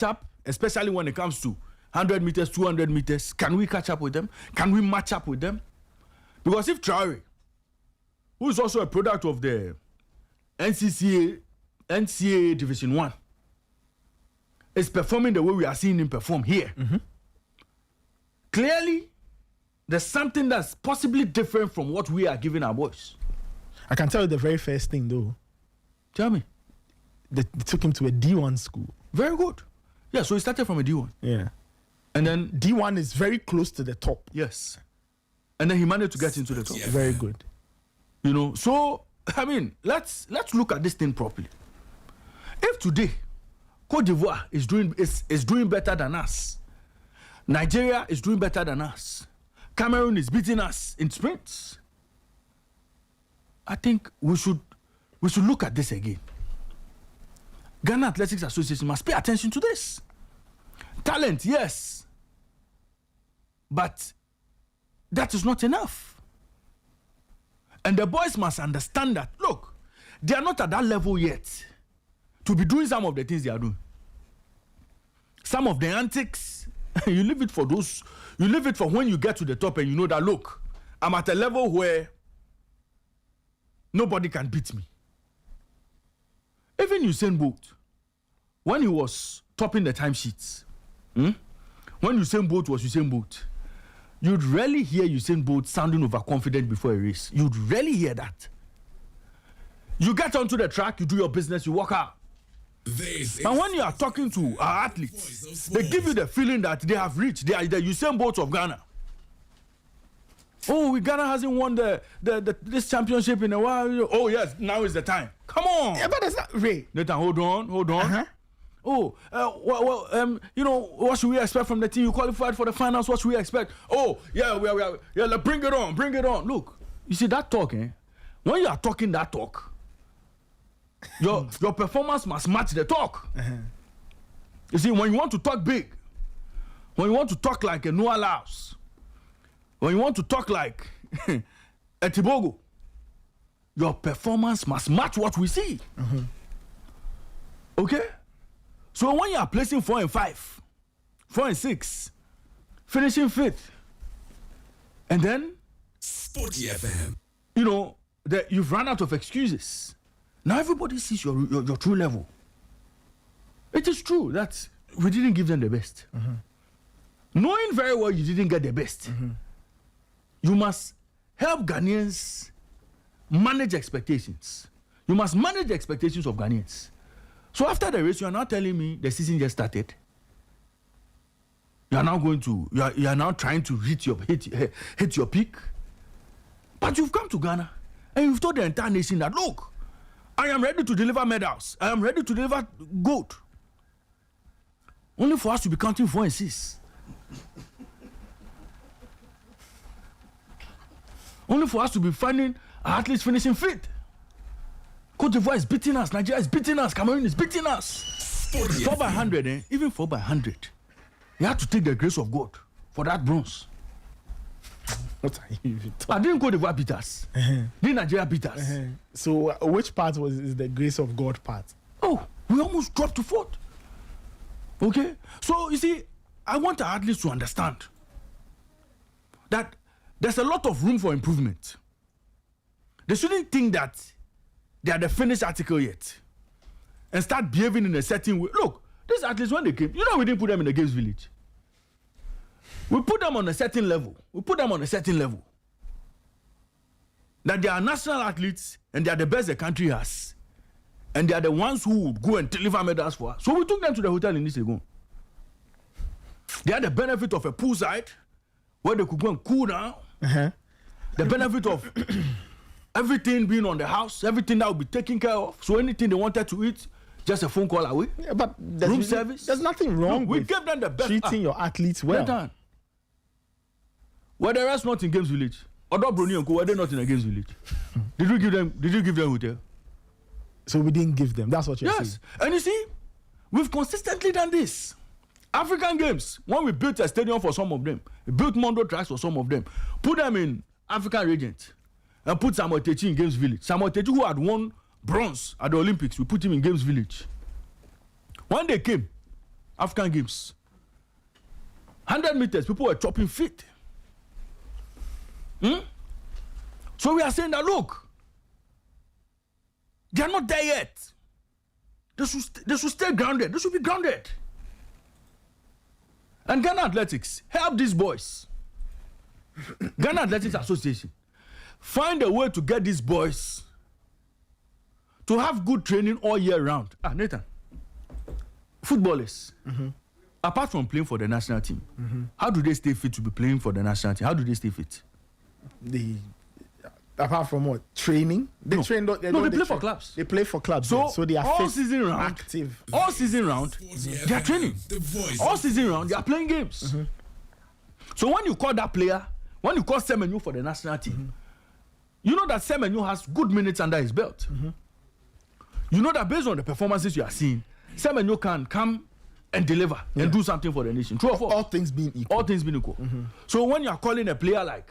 up, especially when it comes to 100 meters, 200 meters? Can we catch up with them? Can we match up with them? Because if Traore, who is also a product of the NCAA Division 1, is performing the way we are seeing him perform here, clearly there's something that's possibly different from what we are giving our boys. I can tell you the very first thing though. Tell me. They took him to a D1 school. Very good. Yeah, so he started from a D1. Yeah. And then D1 is very close to the top. Yes. And then he managed to get into the top. Yeah. Very good. You know, so I mean, let's look at this thing properly. If today Cote d'Ivoire is doing better than us, Nigeria is doing better than us, Cameroon is beating us in sprints, I think we should look at this again. Ghana Athletics Association must pay attention to this. Talent, yes, but that is not enough. And the boys must understand that, look, they are not at that level yet to be doing some of the things they are doing. Some of the antics, you leave it for when you get to the top and you know that, look, I'm at a level where nobody can beat me. Even Usain Bolt, when he was topping the timesheets, when Usain Bolt was Usain Bolt, you'd rarely hear Usain Bolt sounding overconfident before a race. You'd rarely hear that. You get onto the track, you do your business, you walk out. And when you are talking to our athletes, they give you the feeling that they have reached. They are the Usain Bolt of Ghana. Oh, Ghana hasn't won this championship in a while. Oh yes, now is the time. Come on. Yeah, but that's not Ray. Nathan, hold on. Uh-huh. Oh, you know, what should we expect from the team? You qualified for the finals. What should we expect? Oh, yeah, let's bring it on. Look, you see that talk, eh? When you are talking that talk, your performance must match the talk. Uh-huh. You see, when you want to talk big, when you want to talk like a Noah Laos, when you want to talk like a Tibogo, your performance must match what we see. Mm-hmm. Okay? So when you are placing 4 and 5, 4 and 6, finishing 5th, and then SportyFM, you know that you've run out of excuses. Now everybody sees your true level. It is true that we didn't give them the best. Mm-hmm. Knowing very well you didn't get the best, mm-hmm. you must help Ghanaians manage expectations. You must manage the expectations of Ghanaians. So after the race, you are now telling me the season just started. You are now trying to hit your peak. But you've come to Ghana and you've told the entire nation that, look, I am ready to deliver medals. I am ready to deliver gold. Only for us to be counting 4 and 6. Only for us to be finding our athletes finishing 5th. Cote d'Ivoire is beating us. Nigeria is beating us. Cameroon is beating us. 4 by 100, even 4 by 100. You have to take the grace of God for that bronze. What are you even talking? I didn't Cote d'Ivoire beat us. Didn't Nigeria beat us? So which part is the grace of God part? Oh, we almost dropped to 4th. Okay? So, you see, I want our athletes to understand that there's a lot of room for improvement. They shouldn't think that they are the finished article yet and start behaving in a certain way. Look, these athletes, when they came, we didn't put them in the games village. We put them on a certain level. That they are national athletes and they are the best the country has. And they are the ones who would go and deliver medals for us. So we took them to the hotel in Nisegon. They had the benefit of a poolside where they could go and cool down. Uh-huh. The benefit of everything being on the house, everything that would be taken care of. So anything they wanted to eat, just a phone call away. Yeah, but room service. There's nothing wrong we with gave them the best. Treating your athletes well. Were the rest not in Games Village? Although Bruni and Co, were they not in a Games Village? Did you give them hotel? So we didn't give them. That's what you're saying. Yes. And you see, we've consistently done this. African Games, when we built a stadium for some of them, we built Mondo tracks for some of them, put them in African regions, and put Samuel Techi in Games Village. Samuel Techi, who had won bronze at the Olympics, we put him in Games Village. When they came, African Games. 100 meters, people were chopping feet. So we are saying that, look, they are not there yet. They should stay grounded. They should be grounded. And Ghana Athletics, help these boys. Ghana Athletics Association, find a way to get these boys to have good training all year round. Nathan, footballers, apart from playing for the national team, how do they stay fit to be playing for the national team? How do they stay fit? Apart from what? Training? They train. They play for clubs. They play for clubs. So they are all fit, season round, active. All season round, they are training. All season round, they are playing games. So when you call that player, when you call Semenyo for the national team, you know that Semenyo has good minutes under his belt. You know that based on the performances you are seeing, Semenyo can come and deliver and do something for the nation. True or false? All things being equal. All things being equal. So when you are calling a player like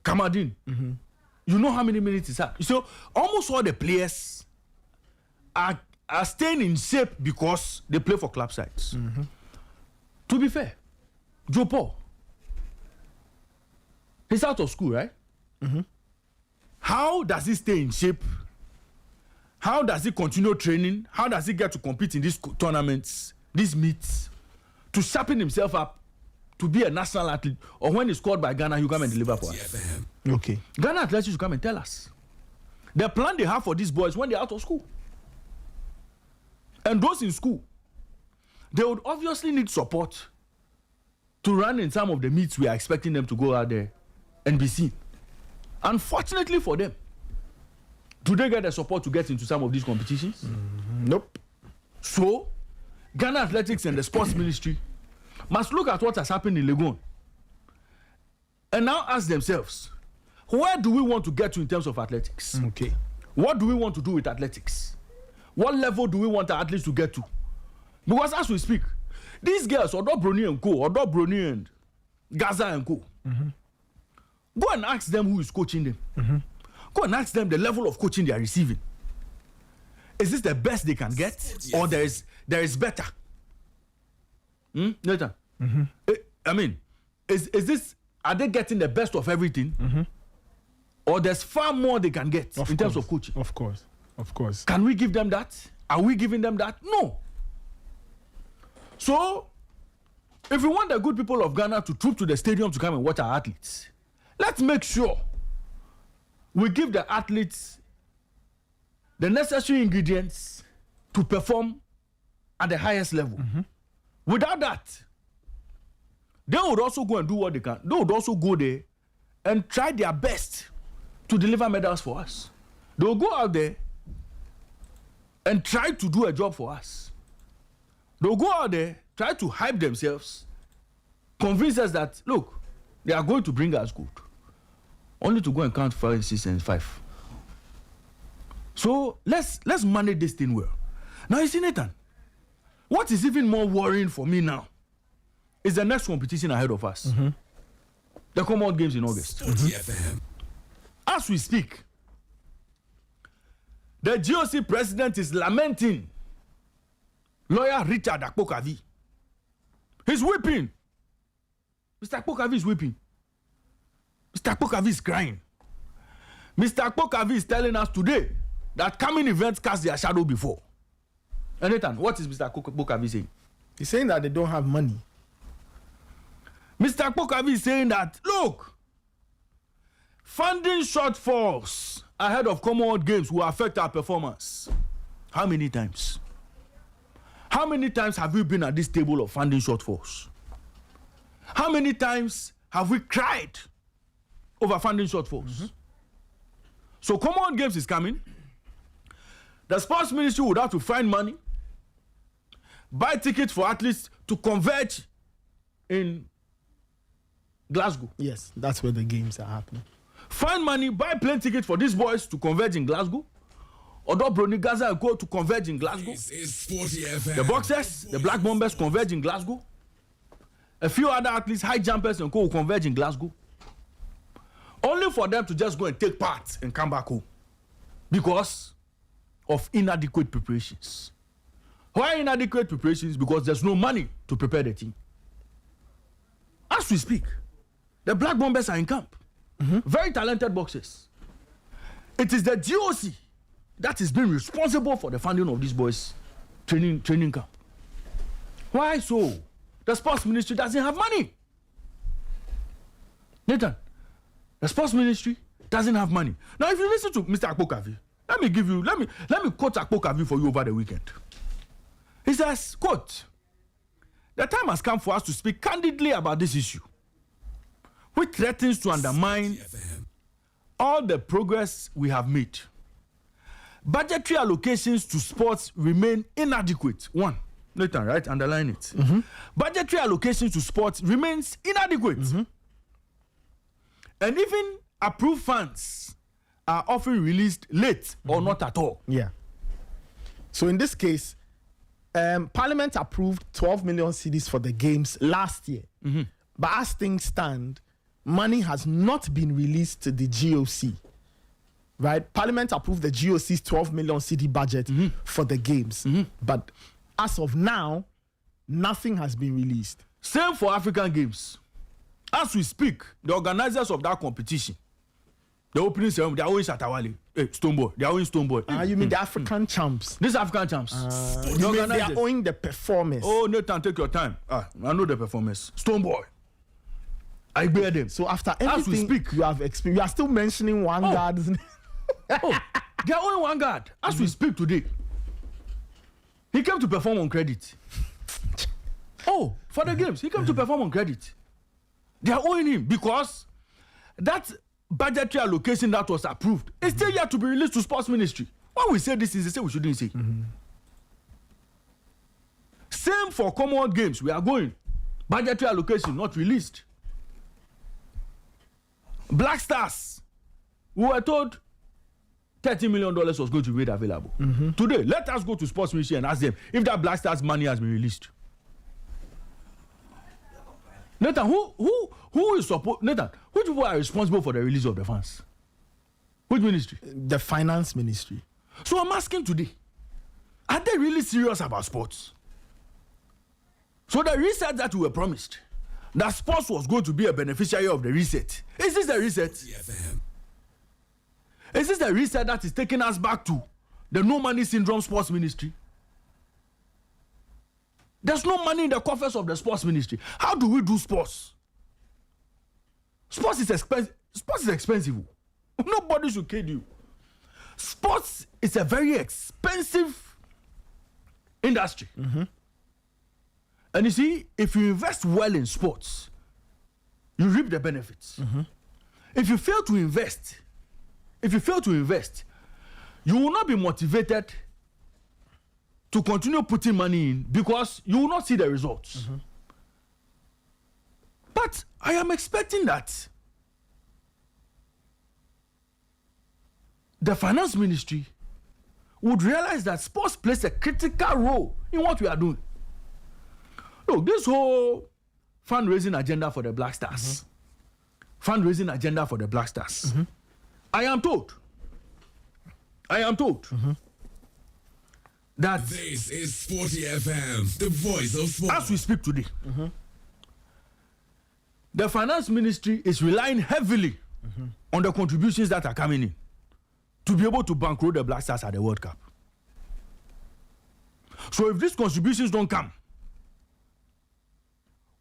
Kamadin, you know how many minutes he's had. So almost all the players are staying in shape because they play for club sides. To be fair, Joe Paul, he's out of school, right? How does he stay in shape? How does he continue training? How does he get to compete in these tournaments, these meets, to sharpen himself up to be a national athlete? Or when he's called by Ghana, he'll come and deliver for us. Okay. Ghana Athletics should come and tell us the plan they have for these boys when they're out of school. And those in school, they would obviously need support to run in some of the meets we are expecting them to go out there and be seen. Unfortunately for them, do they get the support to get into some of these competitions? Nope. So, Ghana Athletics and the sports ministry must look at what has happened in Legon and now ask themselves, where do we want to get to in terms of athletics? Okay. What do we want to do with athletics? What level do we want our athletes to get to? Because as we speak, these girls, Odo Brony and Co., Odo Brony and Gaza and Co., go and ask them who is coaching them. Go and ask them the level of coaching they are receiving. Is this the best they can get, or there is better? Nathan, I mean, is this? Are they getting the best of everything, or there's far more they can get in terms of coaching? Of course. Can Can we give them that? Are we giving them that? No. So, if we want the good people of Ghana to troop to the stadium to come and watch our athletes, let's make sure we give the athletes the necessary ingredients to perform at the highest level. Without that, they would also go and do what they can. They would also go there and try their best to deliver medals for us. They will go out there and try to do a job for us. They will go out there, try to hype themselves, convince us that, look, they are going to bring us good. Only to go and count 5, 6, and 5. So let's manage this thing well. Now you see, Nathan, what is even more worrying for me now is the next competition ahead of us. The Commonwealth Games in August. As we speak, the GOC president is lamenting lawyer Richard Akpokavi. He's weeping. Mr. Akpokavi is weeping. Mr. Akpokavi is crying. Mr. Akpokavi is telling us today that coming events cast their shadow before. And Nathan, what is Mr. Akpokavi saying? He's saying that they don't have money. Mr. Akpokavi is saying that, look, funding shortfalls ahead of Commonwealth Games will affect our performance. How many times? How many times have we been at this table of funding shortfalls? How many times have we cried over funding shortfalls? So Commonwealth Games is coming. The sports ministry would have to find money, buy tickets for athletes to converge in Glasgow. Yes, that's where the games are happening. Find money, buy plane tickets for these boys to converge in Glasgow. Odo Brony, Gaza and go to converge in Glasgow. The boxers, the Black Bombers converge in Glasgow. A few other athletes, high jumpers and co will converge in Glasgow. Only for them to just go and take part and come back home because of inadequate preparations. Why inadequate preparations? Because there's no money to prepare the team. As we speak, the Black Bombers are in camp. Very talented boxers. It is the GOC that is being responsible for the funding of these boys' training camp. Why so? The sports ministry doesn't have money. Nathan, the sports ministry doesn't have money. Now, if you listen to Mr. Akpokavi, let me quote Akpokavi for you over the weekend. He says, quote, "The time has come for us to speak candidly about this issue, which threatens to undermine all the progress we have made. Budgetary allocations to sports remain inadequate." One, Nathan, right? Underline it. Budgetary allocations to sports remains inadequate. And even approved funds are often released late or not at all. Yeah. So in this case, Parliament approved 12 million cedis for the games last year. But as things stand, money has not been released to the GOC. Right? Parliament approved the GOC's 12 million CD budget for the games. But as of now, nothing has been released. Same for African Games. As we speak, the organizers of that competition, the opening ceremony, they are owing Shatawale, Stoneboy. They are owing Stoneboy. You mean the African champs? These African champs. You mean they are owing the performance? Oh, Nathan, take your time. I know the performance. Stoneboy. I bear them. So after everything as we speak, you have experienced, you are still mentioning one guard. They are owing one guard. As we speak today, he came to perform on credit. For the games, he came to perform on credit. They are owing him because that budgetary allocation that was approved is still yet to be released to sports ministry. When we say this, is they say we shouldn't say. Same for Commonwealth Games. We are going. Budgetary allocation not released. Black Stars, we were told $30 million was going to be made available. Today, let us go to sports ministry and ask them if that Black Stars money has been released. Nathan, who is supposed? Nathan, which people are responsible for the release of the funds? Which ministry? The finance ministry. So I'm asking today, are they really serious about sports? So the reset that we were promised, that sports was going to be a beneficiary of the reset. Is this the reset? Is this the reset that is taking us back to the no money syndrome sports ministry? There's no money in the coffers of the sports ministry. How do we do sports? Sports is expensive. Sports is expensive. Nobody should kid you. Sports is a very expensive industry. And you see, if you invest well in sports, you reap the benefits. If you fail to invest, you will not be motivated to continue putting money in because you will not see the results. But I am expecting that the finance ministry would realize that sports plays a critical role in what we are doing. Look, this whole fundraising agenda for the Black Stars, I am told that this is SportyFM, the voice of sport. As we speak today, the finance ministry is relying heavily on the contributions that are coming in to be able to bankroll the Black Stars at the World Cup. So if these contributions don't come,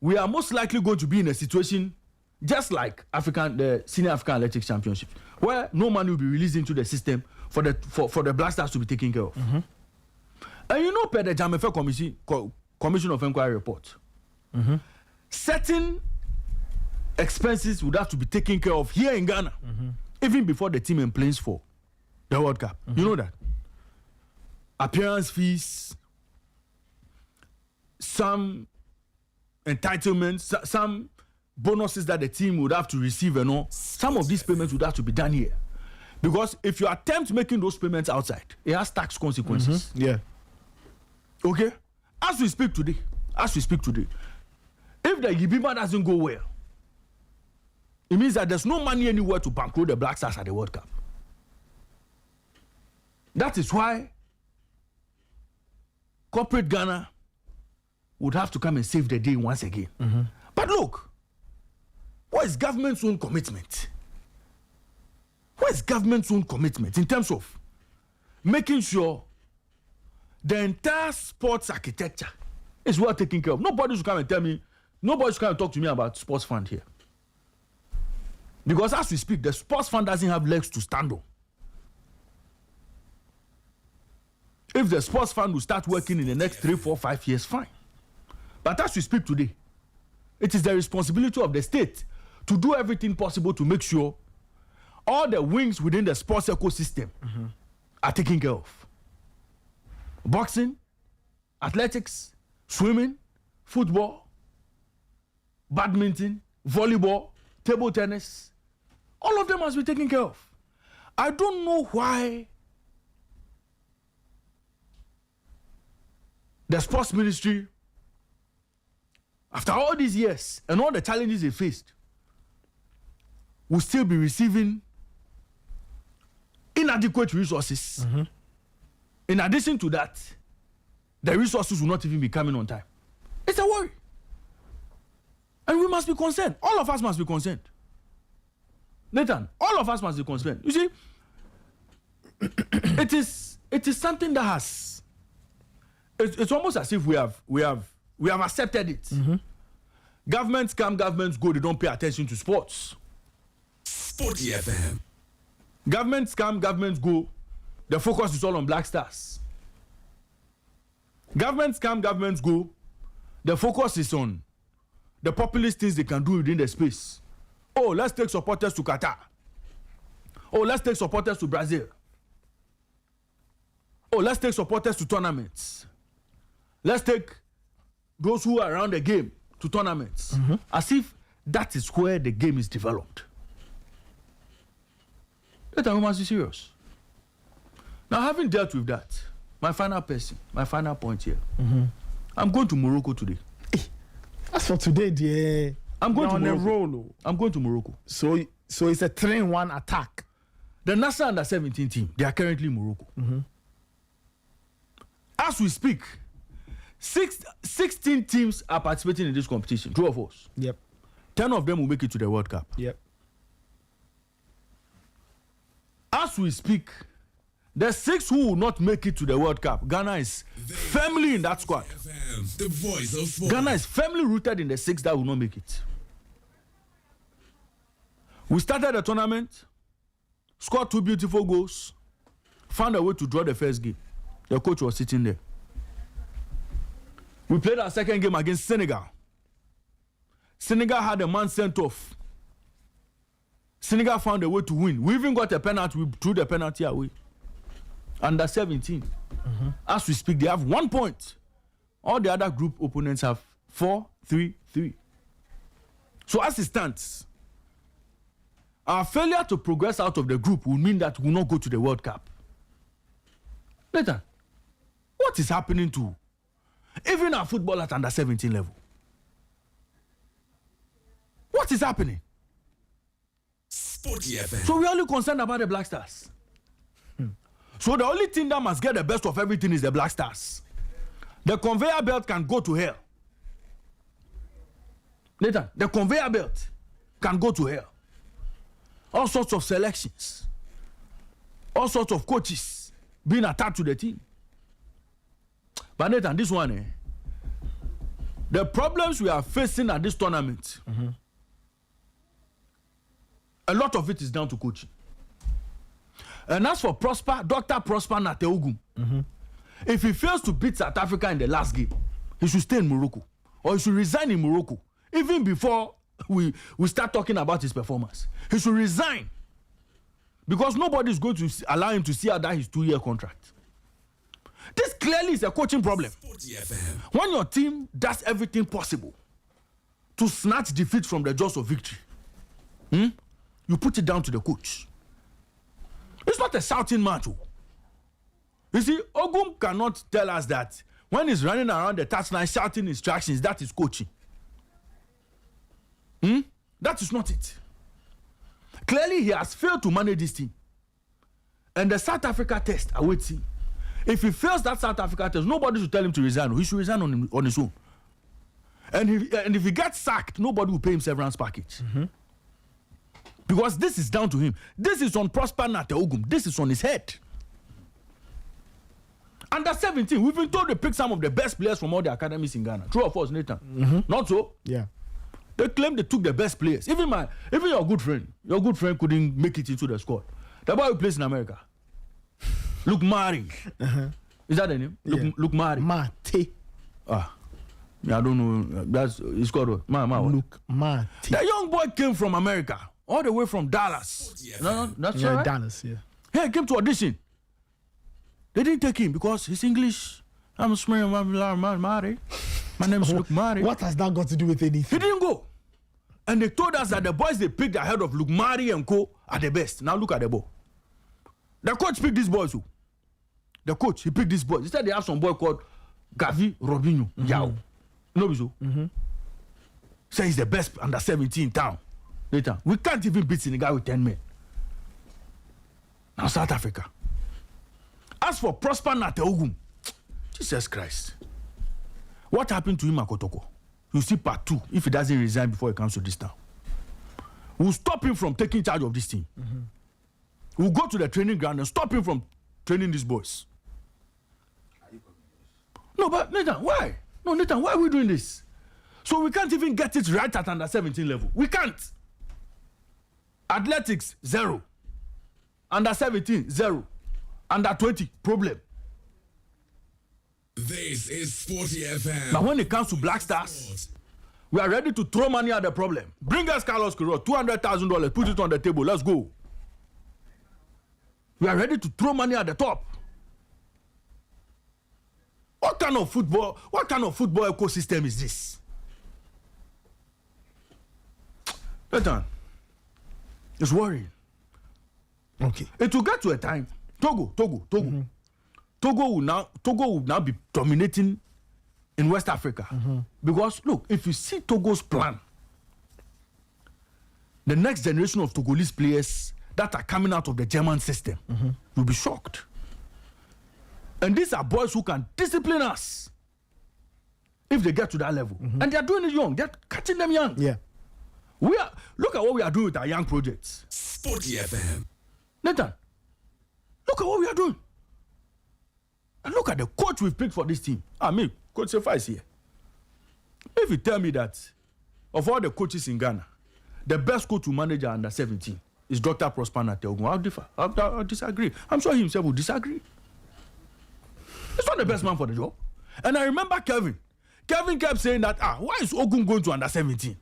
we are most likely going to be in a situation just like the Senior African Athletics Championship, where no money will be released into the system for the Black Stars to be taken care of. And you know, per the Jamefe Commission of Inquiry report, certain expenses would have to be taken care of here in Ghana, even before the team emplanes for the World Cup. You know that? Appearance fees, some entitlements, some bonuses that the team would have to receive and all. Some of these payments would have to be done here. Because if you attempt making those payments outside, it has tax consequences. Okay? As we speak today, if the Yibima doesn't go well, it means that there's no money anywhere to bankroll the Black Stars at the World Cup. That is why corporate Ghana would have to come and save the day once again. But look, what is government's own commitment? What is government's own commitment in terms of making sure the entire sports architecture is well taken care of? Nobody should come and tell me, nobody should come and talk to me about sports fund here. Because as we speak, the sports fund doesn't have legs to stand on. If the sports fund will start working in the next 3, 4, 5 years, fine. But as we speak today, it is the responsibility of the state to do everything possible to make sure all the wings within the sports ecosystem are taken care of. Boxing, athletics, swimming, football, badminton, volleyball, table tennis, all of them must be taken care of. I don't know why the sports ministry, after all these years and all the challenges they faced, will still be receiving inadequate resources. In addition to that, the resources will not even be coming on time. It's a worry. And we must be concerned. All of us must be concerned. Nathan, all of us must be concerned. You see, it is something that has, it's almost as if we have accepted it. Governments come, governments go, they don't pay attention to sports. SportyFM. Governments come, governments go, the focus is all on Black Stars. Governments come, governments go, the focus is on the populist things they can do within the space. Oh, let's take supporters to Qatar. Oh, let's take supporters to Brazil. Oh, let's take supporters to tournaments. Let's take those who are around the game to tournaments. As if that is where the game is developed. Let we must be serious. Now, having dealt with that, my final point here. I'm going to Morocco today. That's for today, dear. I'm going to Morocco. roll. I'm going to Morocco. So it's a 3-1 attack. The Nassau Under-17 team, they are currently in Morocco. As we speak, 16 teams are participating in this competition. 2 of us. Yep. 10 of them will make it to the World Cup. Yep. As we speak, the 6 who will not make it to the World Cup, Ghana is firmly in that squad. FM, the voice of sport. Ghana is firmly rooted in the 6 that will not make it. We started the tournament, scored 2 beautiful goals, found a way to draw the first game. The coach was sitting there. We played our second game against Senegal. Senegal had a man sent off. Senegal found a way to win. We even got a penalty. We threw the penalty away. Under 17. As we speak, they have 1 point. All the other group opponents have 4, 3, 3. So as it stands, our failure to progress out of the group will mean that we will not go to the World Cup. Nathan, what is happening to even our football at under 17 level? What is happening? SportyFM. So we're only concerned about the Black Stars. So the only thing that must get the best of everything is the Black Stars. The conveyor belt can go to hell. Nathan, the conveyor belt can go to hell. All sorts of selections. All sorts of coaches being attached to the team. But Nathan, this one, the problems we are facing at this tournament, a lot of it is down to coaching. And as for Dr. Prosper Nateogum, if he fails to beat South Africa in the last game, he should stay in Morocco. Or he should resign in Morocco. Even before we start talking about his performance. He should resign. Because nobody is going to allow him to see out his 2-year contract. This clearly is a coaching problem. SportyFM. When your team does everything possible to snatch defeat from the jaws of victory, you put it down to the coach. It's not a shouting match. You see, Ogum cannot tell us that when he's running around the touchline shouting instructions, that is coaching. That is not it. Clearly, he has failed to manage this team. And the South Africa test awaits him. If he fails that South Africa test, nobody should tell him to resign. He should resign on his own. And if he gets sacked, nobody will pay him severance package. Because this is down to him. This is on Prosper Nateogum. This is on his head. Under 17, we've been told to pick some of the best players from all the academies in Ghana. True or false, Nathan? Not so? Yeah. They claim they took the best players. Even your good friend couldn't make it into the squad. The boy who plays in America. Luke Murray. Is that the name? Yeah. Luke Murray. Mate. I don't know. That's his called what? Luke Mate. The young boy came from America, all the way from Dallas. No, that's right. Dallas, yeah. Hey, he came to audition. They didn't take him because his English. I'm smearing Murray. My name is Luke Murray. What has that got to do with anything? He didn't go. And they told us that the boys they picked ahead of Luke Murray and co are the best. Now look at the ball. The coach picked these boys too. The coach, he picked these boys. He said they have some boy called Gavi Robinho Yao. No, so. Say he's the best under 17 in town. Later, we can't even beat Senegal with 10 men. Now South Africa. As for Prosper Nateogum, Jesus Christ. What happened to him at Kotoko? You see part 2 if he doesn't resign before he comes to this town. We'll stop him from taking charge of this team. We'll go to the training ground and stop him from training these boys. No, but Nathan, why? No, Nathan, why are we doing this? So we can't even get it right at under 17 level. We can't. Athletics, 0. Under 17, 0. Under 20, problem. This is SportyFM. But when it comes to Black Stars, we are ready to throw money at the problem. Bring us Carlos Queiroz, $200,000, put it on the table, let's go. We are ready to throw money at the top. What kind of football ecosystem is this? Nathan, it's worrying. Okay. It will get to a time. Togo will now be dominating in West Africa. Because look, if you see Togo's plan, the next generation of Togolese players that are coming out of the German system, you'll be shocked. And these are boys who can discipline us if they get to that level. And they are doing it young. They're catching them young. Yeah. Look at what we are doing with our young projects. SportyFM. Nathan, look at what we are doing. And look at the coach we've picked for this team. Coach Sefa is here. If you tell me that of all the coaches in Ghana, the best coach to manage under 17 is Dr. Prosper Nateogum, I'll disagree. I'm sure he himself will disagree. He's not the best man for the job. And I remember Kevin. Kevin kept saying that, why is Ogun going to under 17?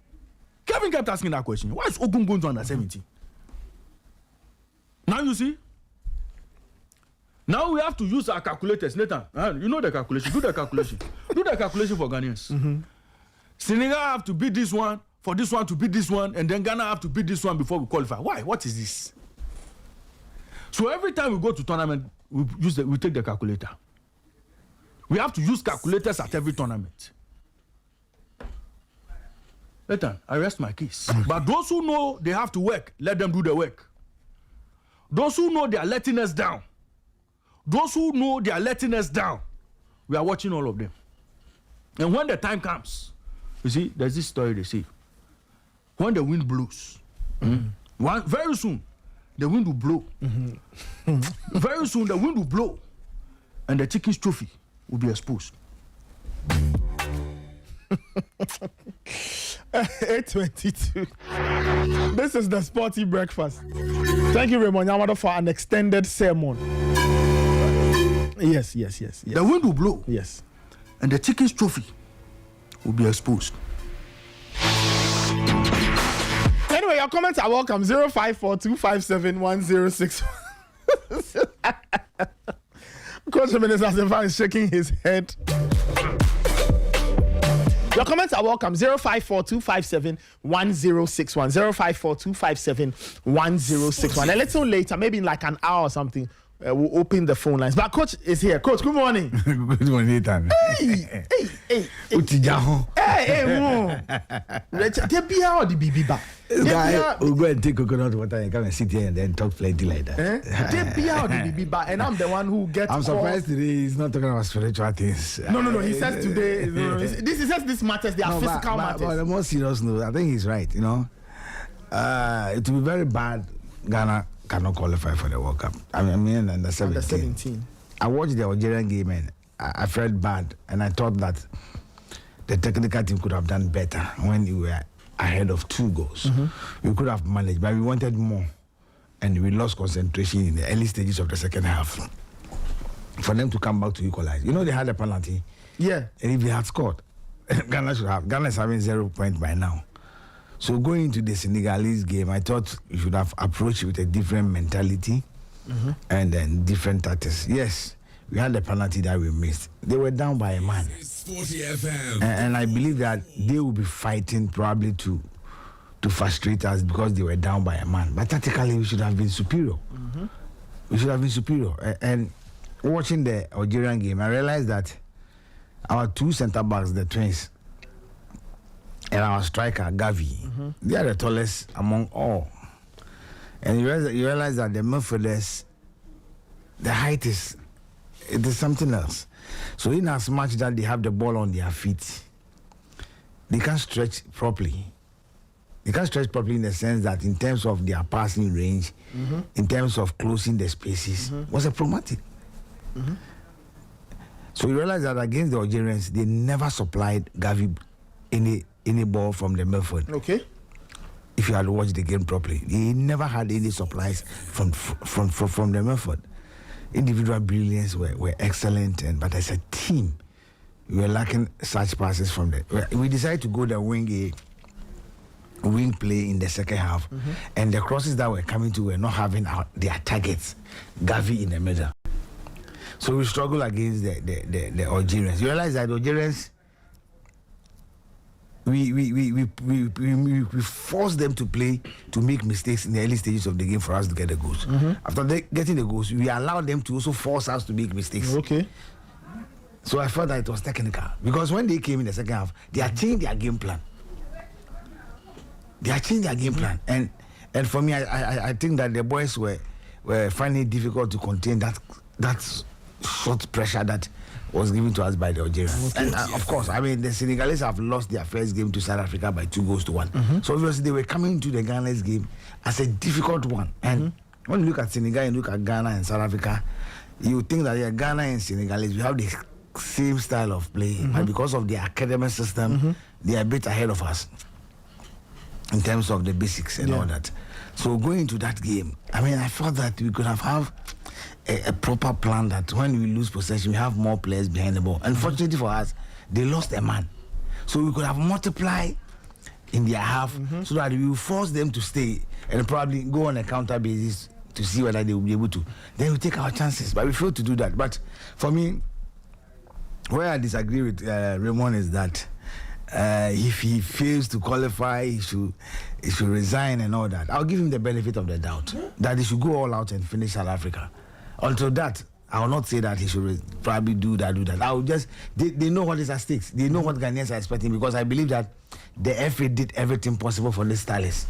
Kevin kept asking that question. Why is Ogun going to under 17? Now you see? Now we have to use our calculators. Nathan, you know the calculation. Do the calculation. Do the calculation for Ghanaians. Senegal have to beat this one, for this one to beat this one, and then Ghana have to beat this one before we qualify. Why? What is this? So every time we go to tournament, we take the calculator. We have to use calculators at every tournament. Nathan, I rest my case. But those who know they have to work, let them do the work. Those who know they are letting us down, we are watching all of them. And when the time comes, you see, there's this story they say. When the wind blows, very soon, the wind will blow. Very soon, the wind will blow. And the chicken's trophy will be exposed. 8:22. This is the Sporty Breakfast. Thank you, Raymond Yamada, for an extended sermon. Yes. The wind will blow. Yes. And the chicken's trophy will be exposed. Anyway, your comments are welcome. 054-257-1061. Coach Minister is shaking his head. Your comments are welcome. 054-257-1061. 054-257-1061. A little later, maybe in like an hour or something, we'll open the phone lines. But Coach is here. Coach, good morning. Good morning, Nathan. Hey. Mo. The BR or the BB back? This guy will go and take coconut water and come and sit here and then talk plenty like that. And I'm the one who gets. I'm surprised today he's not talking about spiritual things. No. He says today. This matters. They are physical matters. But the more serious note, I think he's right. It will be very bad. Ghana cannot qualify for the World Cup. I mean, under 17. I watched the Algerian game and I felt bad, and I thought that the technical team could have done better when we were ahead of 2 goals. We could have managed, but we wanted more, and we lost concentration in the early stages of the second half. For them to come back to equalize, they had a penalty. Yeah, and if they had scored, Ghana is having 0 points by now. So going into the Senegalese game, I thought we should have approached it with a different mentality and then different tactics. Yes, we had the penalty that we missed. They were down by a man. SportyFM. And I believe that they will be fighting probably to frustrate us because they were down by a man. But tactically, we should have been superior. We should have been superior. And watching the Algerian game, I realized that our 2 centre-backs, the twins, and our striker, Gavi, they are the tallest among all. And you realize that the midfielders, the height is something else. So in as much that they have the ball on their feet, they can't stretch properly. They can't stretch properly in the sense that in terms of their passing range, in terms of closing the spaces, was a problematic. So you realize that against the Algerians, they never supplied Gavi any ball from the midfield. Okay. If you had watched the game properly, they never had any supplies from the midfield. Individual brilliance were excellent, but as a team, we were lacking such passes from the. We decided to go the wing play in the second half, and the crosses that were coming to were not having their targets. Gavi in the middle, so we struggle against the Algerians. You realize that the Algerians. We force them to play, to make mistakes in the early stages of the game for us to get the goals. After getting the goals, we allow them to also force us to make mistakes. Okay. So I felt that it was technical because when they came in the second half, they had changed their game plan. And for me, I think that the boys were finding it difficult to contain that short pressure that was given to us by the Algerians. And of course, the Senegalese have lost their first game to South Africa by 2-1. So obviously they were coming into the Ghana's game as a difficult one. And when you look at Senegal and look at Ghana and South Africa, you think that Ghana and Senegalese, we have the same style of play, but because of the academic system, they are a bit ahead of us in terms of the basics and all that. So going into that game, I felt that we could have a proper plan that when we lose possession, we have more players behind the ball. Unfortunately for us, they lost a man. So we could have multiplied in their half so that we will force them to stay and probably go on a counter basis to see whether they will be able to. Then we take our chances, but we failed to do that. But for me, where I disagree with Raymond is that if he fails to qualify, he should resign and all that. I'll give him the benefit of the doubt that he should go all out and finish South Africa. Until that, I will not say that he should probably do that. I will just, they know what is at stake. They know what Ghanaians are expecting, because I believe that the FA did everything possible for the stylists.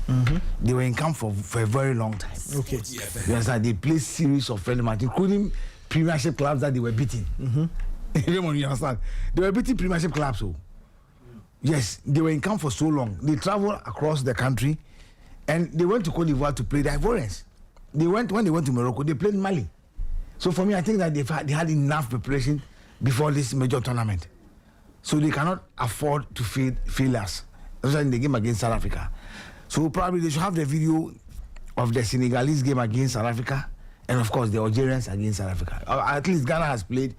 They were in camp for a very long time. Okay. You understand? They played series of friendly matches, including Premiership clubs that they were beating. Raymond, you understand? They were beating Premiership clubs. So. Yes, they were in camp for so long. They traveled across the country, and they went to Cote d'Ivoire to play the Ivorians. When they went to Morocco, they played Mali. So for me, I think that they had enough preparation before this major tournament. So they cannot afford to fail us, especially in the game against South Africa. So probably they should have the video of the Senegalese game against South Africa, and of course the Algerians against South Africa. At least Ghana has played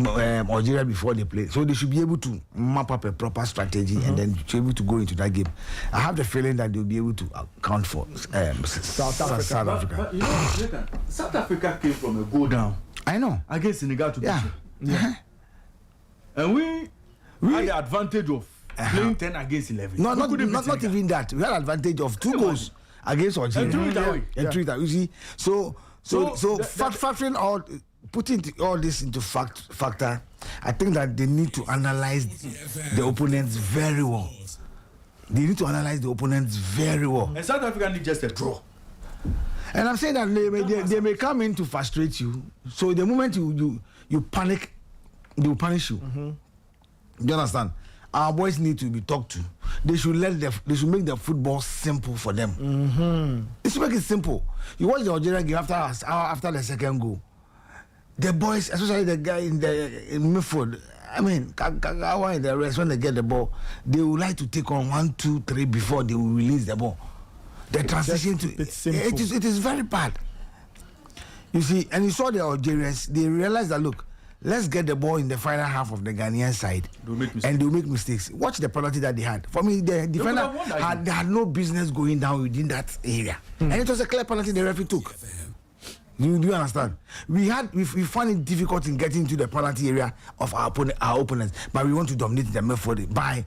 Algeria before they play, so they should be able to map up a proper strategy and then be able to go into that game. I have the feeling that they'll be able to account for South Africa. But you know, South Africa came from a go down. I know, against Senegal to and we had the advantage of playing 10 against 11. Not even that. We had advantage of 2 goals against Algeria and 3 that. You see, so factoring all. Putting all this into factor, I think that they need to analyze the opponents very well. They need to analyze the opponents very well. And South Africa need just a draw. And I'm saying that they may come in to frustrate you. So the moment you panic, they will punish you. Do you understand? Our boys need to be talked to. They should make the football simple for them. They should make it simple. You watch the Algeria game after the second goal. The boys, especially the guy in midfield, I mean, Kagawa in the rest, when they get the ball, they would like to take on 1, 2, 3 before they will release the ball. The transition it is very bad. You see, and you saw the Algerians, they realized that, look, let's get the ball in the final half of the Ghanaian side. They'll make mistakes. Watch the penalty that they had. For me, the defender had no business going down within that area. And it was a clear penalty the referee took. Do you understand? We found it difficult in getting to the penalty area of our opponents, but we want to dominate the midfield by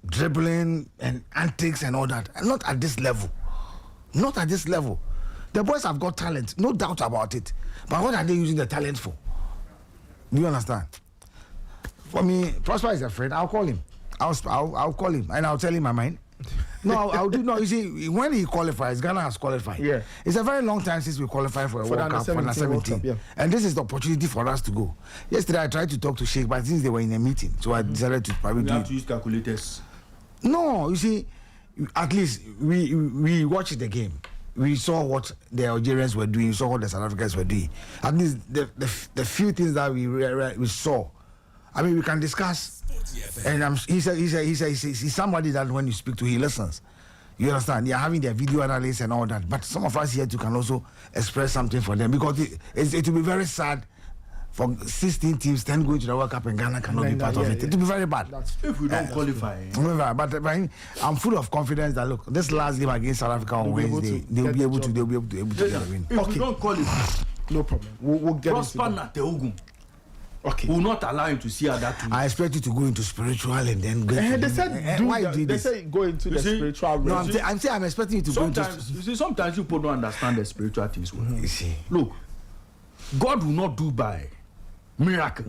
dribbling and antics and all that. And not at this level. Not at this level. The boys have got talent, no doubt about it. But what are they using the talent for? Do you understand? For me, Prosper is a friend. I'll call him. I'll call him and I'll tell him my mind. No, I'll do. No, you see, when he qualifies, Ghana has qualified. Yeah. It's a very long time since we qualified for a World Cup, for 17. Yeah. And this is the opportunity for us to go. Yesterday, I tried to talk to Sheikh, but since they were in a meeting, so I decided to probably We have to use calculators. No, you see, at least we watched the game. We saw what the Algerians were doing. We saw what the South Africans were doing. At least the few things that we saw. I mean, we can discuss. And he's somebody that when you speak to, he listens. You understand? They are having their video analysis and all that. But some of us here too can also express something for them, because it will be very sad for 16 teams, 10 going to the World Cup and Ghana cannot be part of it. It will be very bad. If we don't qualify. But I'm full of confidence that, look, this last game against South Africa on Wednesday, they'll be able to win. If we don't qualify, no problem. We'll get Prosper Nateogum. Okay. Will not allow him to see how that. I expect you to go into spiritual and then go. They said they say go into the spiritual. No, I'm saying I'm expecting you to go into. Sometimes people don't understand the spiritual things well. You see, look, God will not do by miracle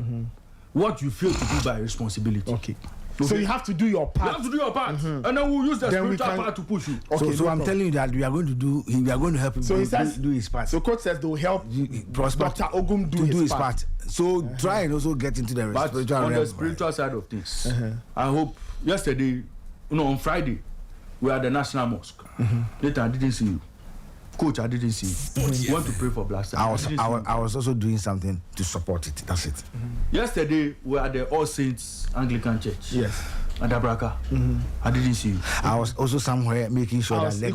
what you fail to do by responsibility. Okay. So you have to do your part. You have to do your part, and then we'll use the spiritual part to push you. Okay, so I'm telling you that we are going to help him. So he says do his part. So coach says they'll help Dr. Ogum do his part. So try and also get into the spiritual on realm. the spiritual side of things. I hope yesterday, on Friday, we are at the National Mosque. Later, I didn't see you. Coach, I didn't see you. You want to pray for Black Stars. I was also doing something to support it. That's it. Yesterday, we were at the All Saints Anglican Church. Yes. At Abraka. I didn't see you. I was also somewhere making sure that the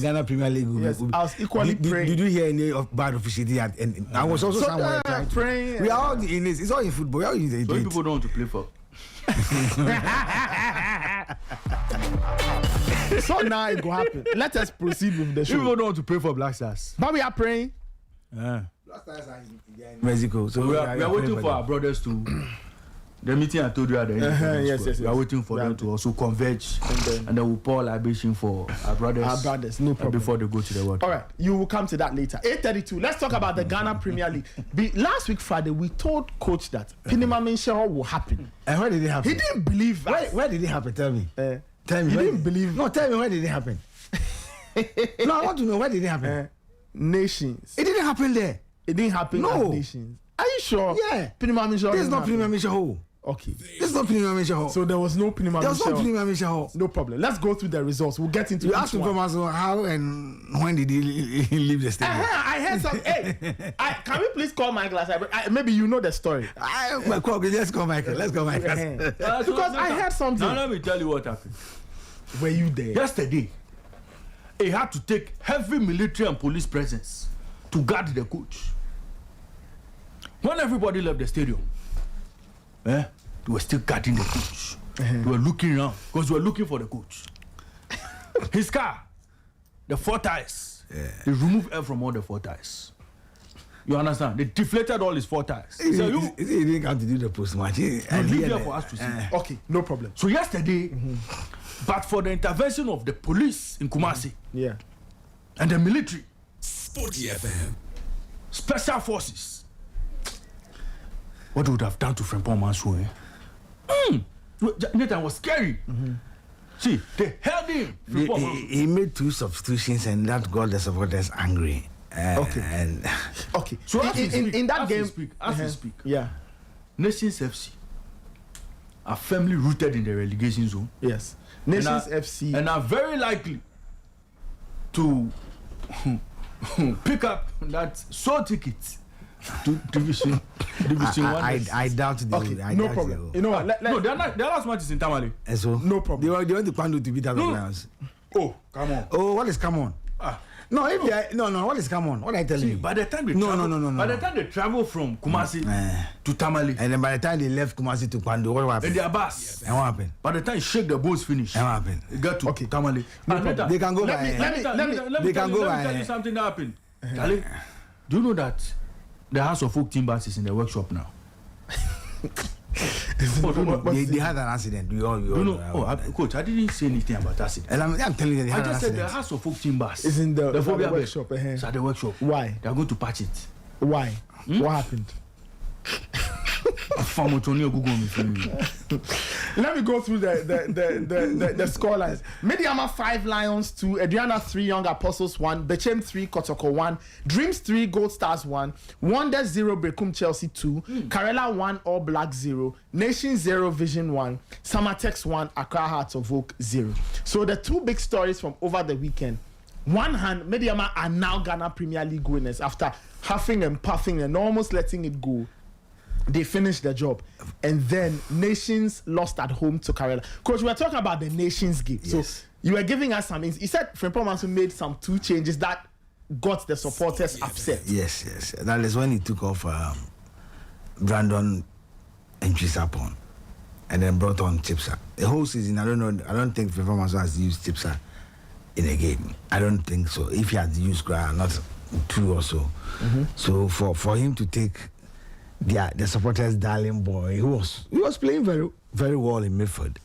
Ghana Premier League will I was equally praying. Did you hear any of bad officiating? And I was also somewhere praying. We are all in this. It's all in football. We are all in so people don't want to play for. So now it will happen. Let us proceed with the show. People don't want to pray for Black Stars. But we are praying. Black Stars are in Mexico. So we are waiting for our brothers to. The meeting I told you at the end. Yes. We are waiting for them to also converge, and then we'll pour libation for our brothers. No problem. Before they go to the World Cup. All right, you will come to that later. 8:32. Let's talk about the Ghana Premier League. Last week Friday, we told coach that Pinima Menshaw will happen. And where did it happen? He didn't believe us. Where did it happen? Tell me. Tell me. He didn't believe. No, tell me where did it happen? No, I want to know where did it happen. Nations. It didn't happen there. It didn't happen at Nations. Are you sure? Yeah. Pinima Menshaw. There's no Pinima Menshaw. Okay. There's no Pinima Menshaw. So there was no Pinima Menshaw. There was no Pinima Menshaw. No problem. Let's go through the results. We'll get into. You asked him how and when did he leave the stadium? I heard something. Hey, can we please call Michael? Maybe you know the story. Let's call Michael. Because I heard something. Now let me tell you what happened. Were you there? Yesterday, he had to take heavy military and police presence to guard the coach. When everybody left the stadium, they were still guarding the coach. They were looking around because they were looking for the coach. His car, the 4 tires, they removed air from all the 4 tires. You understand? They deflated all his 4 tires. He didn't come to do the post-match. Leave there for us to see. Okay, no problem. So yesterday, but for the intervention of the police in Kumasi, and the military, SportyFM, special forces, what would have done to Frimpong Mansour? Nathan was scary. See, they held him. He made 2 substitutions and that got the supporters angry. And Okay. So in that game, as we speak, yeah, Nations FC are firmly rooted in the relegation zone. yes, Nations FC, and are very likely to pick up that soul ticket to division one. I doubt they okay, will. I no doubt problem. they will. You know what? No, their last match is in Tamale. And so No problem. They went to Kwandu to beat us on Lions. Oh, come on. Oh, what is come on? Ah. No, if they are, no, what is come on? What are I telling you? By the time they No, travel, no. By the time they travel from Kumasi to Tamale, And then by the time they left Kumasi to Kwandu, what in happened? their bus, And what happened? by the time you shake the boats finish, And what happened? they get to Tamale. They can go by. Let me They can go tell by. you something that happened. Charlie, do you know that the House of Folk Timbers is in the workshop now? They had an accident. We all know. Coach, I didn't say anything about accident. And I'm telling you, they I had an just said the accident. House of Folk Timbers is in the phobia bed. workshop. It's at the workshop. Why? They are going to patch it. Why? What happened? Let me go through the scorelines. Mediama 5, Lions 2, Adriana 3, Young Apostles 1, Bechem 3, Kotoko 1, Dreams 3, Gold Stars 1, Wonder 0, Brekum Chelsea 2, Karela 1, All Black 0, Nation 0, Vision 1, Samatex 1, Accra Hearts of Oak 0. So the 2 big stories from over the weekend. One hand, Mediama are now Ghana Premier League winners after huffing and puffing and almost letting it go. They finished the job, and then Nations lost at home to Karela. Coach, we were talking about the Nations game. Yes. So you were giving us some. You said Frimpong Manso made some 2 changes that got the supporters upset. Yes. That is when he took off Brandon and Chisapon, and then brought on Chipsa. The whole season, I don't think Frimpong Manso has used Chipsa in a game. I don't think so. If he had used not 2 or so. So for him to take the supporters' darling boy, he was playing very, very well in midfield.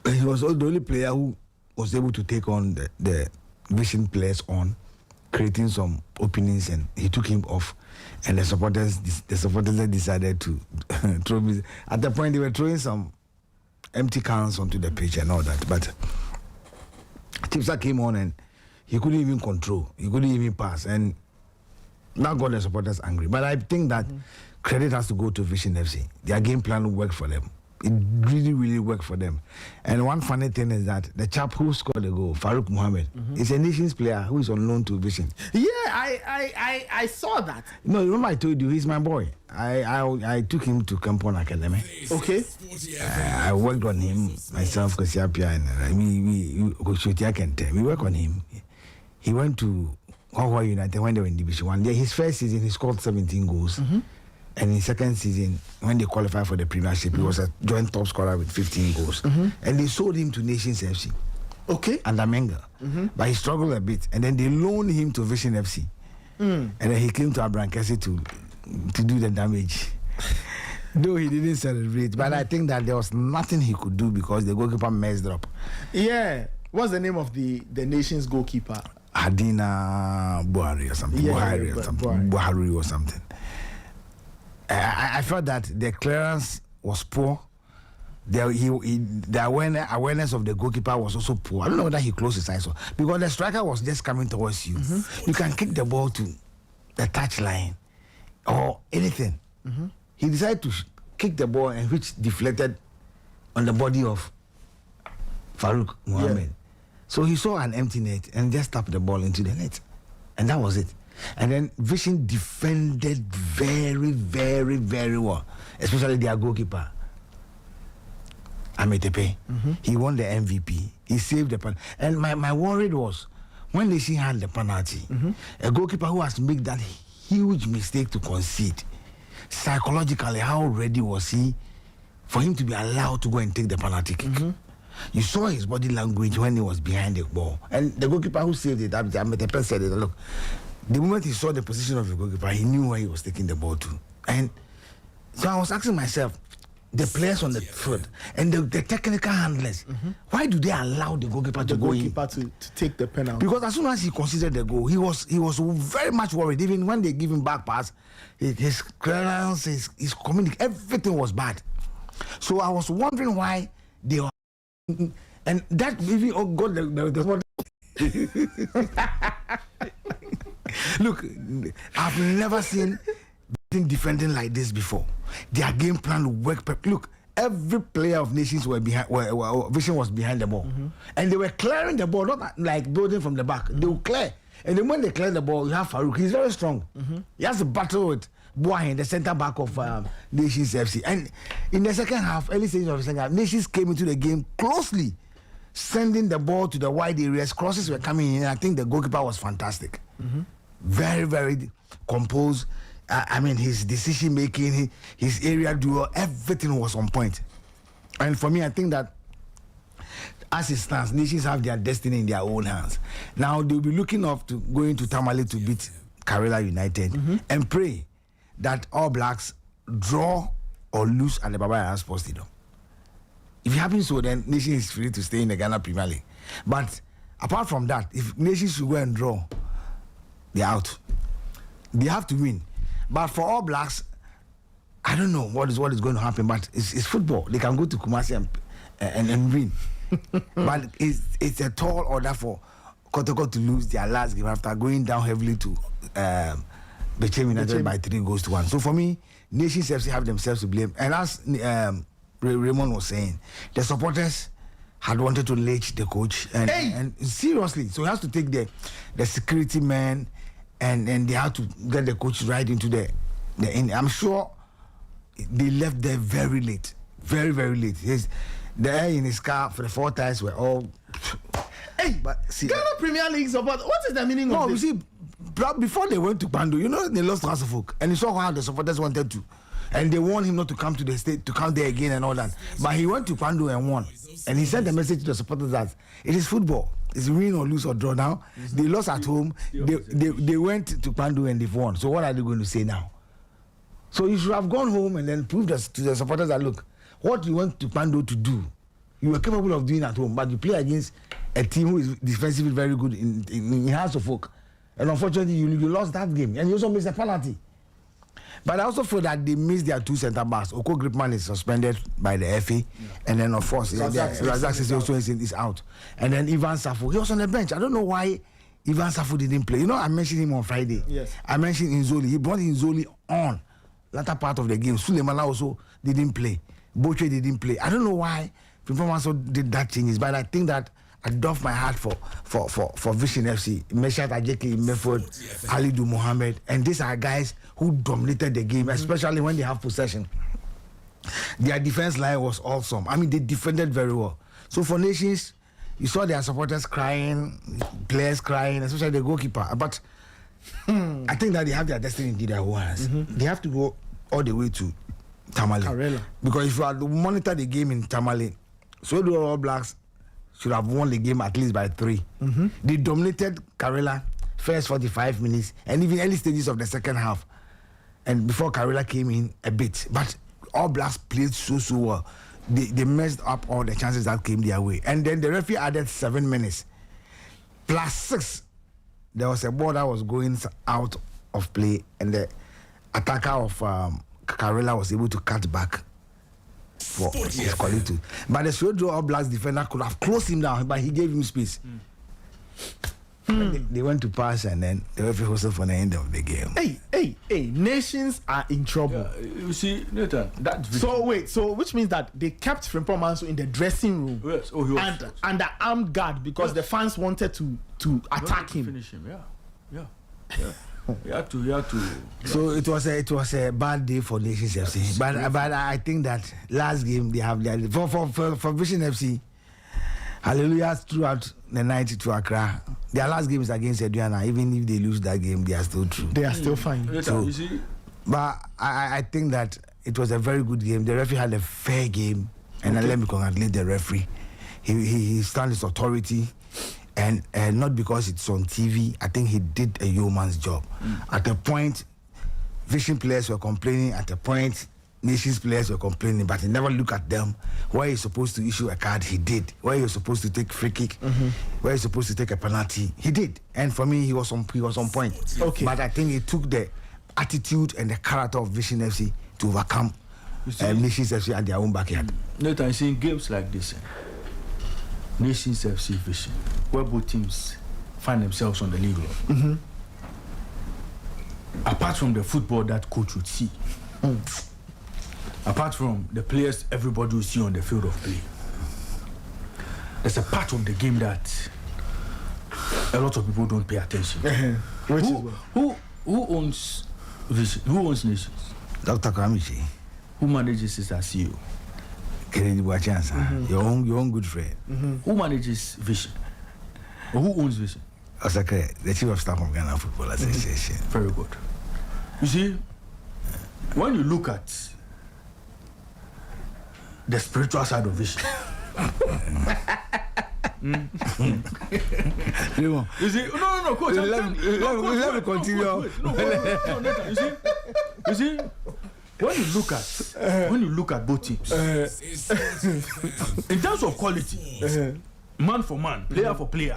He was the only player who was able to take on the vision players on, creating some openings, and he took him off. And the supporters decided to throw. At the point, they were throwing some empty cans onto the pitch and all that. But Tipsa came on and he couldn't even control. He couldn't even pass. And that got the supporters angry. But I think that credit has to go to Vision FC. Their game plan worked for them. It really, really worked for them. And one funny thing is that the chap who scored the goal, Farouk Mohammed, is a Nations player who is on loan to Vision. Yeah, I saw that. No, remember I told you, he's my boy. I took him to Kampon Academy. Okay. I worked on him myself, Kosiapia, and we work on him. He went to Hong United when they were in Division 1. His first season, he scored 17 goals. And in his second season, when they qualified for the Premiership, he was a joint top scorer with 15 goals. And they sold him to Nations FC. Okay. Under Menga. But he struggled a bit. And then they loaned him to Vision FC. And then he came to Abrankesi to do the damage. Though he didn't celebrate. But I think that there was nothing he could do because the goalkeeper messed up. Yeah. What's the name of the Nations goalkeeper? Hadina Buhari or something. Buhari or something. I felt that the clearance was poor. The awareness of the goalkeeper was also poor. I don't know whether he closed his eyes because the striker was just coming towards you. You can kick the ball to the touch line or anything. He decided to kick the ball and which deflected on the body of Farouk Mohammed. Yeah. So he saw an empty net and just tapped the ball into the net. And that was it. And then Vision defended very, very, very well, especially their goalkeeper, Ametepe. He won the MVP. He saved the penalty. And my worry was, when Nation had the penalty, a goalkeeper who has made that huge mistake to concede, psychologically, how ready was he for him to be allowed to go and take the penalty kick? You saw his body language when he was behind the ball. And the goalkeeper who saved it, Ametepe said it, look, the moment he saw the position of the goalkeeper, he knew where he was taking the ball to. And so I was asking myself, the players on the field and the technical handlers, why do they allow the goalkeeper to go in? To take the penalty. Because as soon as he considered the goal, he was very much worried. Even when they give him back pass, his clearance, his communication, everything was bad. So I was wondering why they were And that even got the Look, I've never seen defending like this before. Their game plan worked. Look, every player of Nations were behind. Vision was behind the ball, and they were clearing the ball, not like building from the back. They will clear, and then when they clear the ball, you have Farouk. He's very strong. He has to battle with Boahin, the centre back of Nations FC. And in the second half, early stages of the second half, Nations came into the game closely, sending the ball to the wide areas. Crosses were coming in. I think the goalkeeper was fantastic. Very, very composed. I mean, his decision making, his area duel, everything was on point. And for me, I think that as it stands, Nations have their destiny in their own hands. Now they'll be looking up to going to Tamale to beat Karela United and pray that All Blacks draw or lose at the Baba Yara Sports Stadium. If it happens so, then Nations is free to stay in the Ghana Premier League. But apart from that, if Nations should go and draw, they're out. They have to win. But for All Blacks, I don't know what is going to happen. But it's football. They can go to Kumasi and win. But it's a tall order for Kotoko to lose their last game after going down heavily to Bechem United by 3-1. So for me, Nations FC have themselves to blame. And as Raymond was saying, the supporters had wanted to lynch the coach and seriously. So he has to take the security man and they had to get the coach right into the end. I'm sure they left there very late. Very, very late. The air in his car for the 4 tires were all. But see, Ghana Premier League support. What is the meaning of this? You see, before they went to Pando, they lost Rasafok, and you saw how the supporters wanted to, and they warned him not to come to the state to come there again and all that. But he went to Pando and won, and he sent a message to the supporters that it is football. It's win or lose or draw. Now they lost at home. They went to Pando and they've won. So what are they going to say now? So you should have gone home and then proved to the supporters that look, what you went to Pando to do, you were capable of doing at home, but you play against a team who is defensively very good in House of Folk. And unfortunately, you lost that game. And you also missed a penalty. But I also feel that they missed their 2 centre backs. Oko Gripman is suspended by the FA. And then, of course, Razak also is out. And then Ivan Safo, he was on the bench. I don't know why Ivan Safo didn't play. I mentioned him on Friday. Yes. I mentioned Inzoli. He brought Inzoli on latter part of the game. Sulemana also didn't play. Boche didn't play. I don't know why Frimpong also did that changes, but I think that I doff my heart for Vision FC, Meshat Ajeki, Meford, Alidu Mohammed, and these are guys who dominated the game, especially when they have possession. Their defense line was awesome. I mean, they defended very well. So for Nations, you saw their supporters crying, players crying, especially the goalkeeper. But I think that they have their destiny in their own hands. They have to go all the way to Tamale. Karela. Because if you had to monitor the game in Tamale, so the All Blacks should have won the game at least by 3. They dominated Karela first 45 minutes and even early stages of the second half. And before Karela came in a bit. But All Blacks played so well. They messed up all the chances that came their way. And then the referee added 7 minutes. Plus 6. There was a ball that was going out of play and the attacker of Karela was able to cut back for his quality. But the Sojo All Blacks defender could have closed him down, but he gave him space. They went to pass and then the referee whistled for the end of the game. Hey, Nations are in trouble. You see, Nathan, So which means that they kept Frimpong Manso in the dressing room. Yes. Oh, he was and under armed guard because the fans wanted to attack him. Finish him, yeah. You had to. So it was a bad day for Nations FC. But I think that last game they have for Vision FC. Hallelujah throughout the night to Accra. Their last game is against Aduana. Even if they lose that game, they are still true. They are still fine. So, you see? But I think that it was a very good game. The referee had a fair game, and let me congratulate the referee. He stands his authority, and not because it's on TV. I think he did a yeoman's job. At a point, Vision players were complaining. At a point, Nations players were complaining, but he never looked at them. Where he's supposed to issue a card, he did. Where he was supposed to take free kick, where he's supposed to take a penalty, he did. And for me, he was on point. Okay. But I think he took the attitude and the character of Vision FC to overcome Nations FC at their own backyard. Nathan, seeing games like this, Nations FC vision, where both teams find themselves on the league level. Apart from the football that coach would see, apart from the players everybody will see on the field of play, there's a part of the game that a lot of people don't pay attention. Who owns vision? Who owns Nations? Dr. Kamichi. Who manages it as CEO? Kennedy Bwachansa, your own good friend. Who manages Vision? Or who owns Vision? Osaka, the chief of staff of Ghana Football Association. Very good. You see, when you look at the spiritual side of Vision, Raymond, you see, no, coach. Let me continue. You see, when you look at both teams, in terms of quality, man for man, player for player,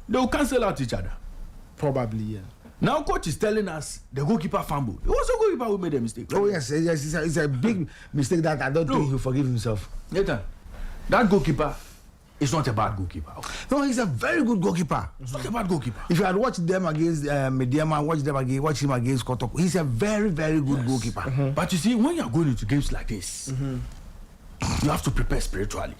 they will cancel out each other. Probably, yeah. Now, coach is telling us the goalkeeper fumbled. It was a goalkeeper who made a mistake. Oh yes, it's a big mistake that I don't think he'll forgive himself. Nathan, that goalkeeper is not a bad goalkeeper. No, he's a very good goalkeeper. He's not a bad goalkeeper. If you had watched them against Mediama, watch him against Kotoko, he's a very, very good goalkeeper. But you see, when you are going into games like this, you have to prepare spiritually.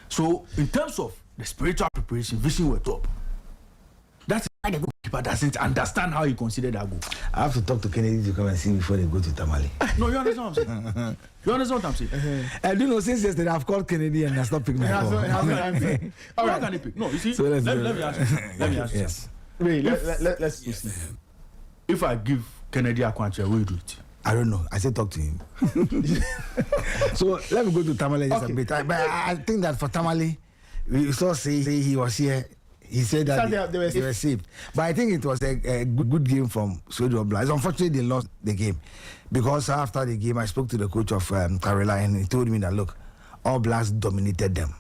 So, in terms of the spiritual preparation, Vision were top. That's why the goalkeeper doesn't understand how he considered that goal. I have to talk to Kennedy to come and see me before they go to Tamale. No, you understand what I'm saying? You understand what I'm saying? I do know since yesterday I've called Kennedy and has not picked my call. All right. Can he pick? No, you see, So let me ask you. Let me ask you. Yes. Wait, let's proceed. If I give Kennedy Akwanche, will you do it? I don't know. I said talk to him. So let me go to Tamale just a bit. But I think that for Tamale, we saw say he was here. He said that they were saved. But I think it was a good game from Suedo Blast. Unfortunately, they lost the game. Because after the game, I spoke to the coach of Karela and he told me that, look, All Blacks dominated them.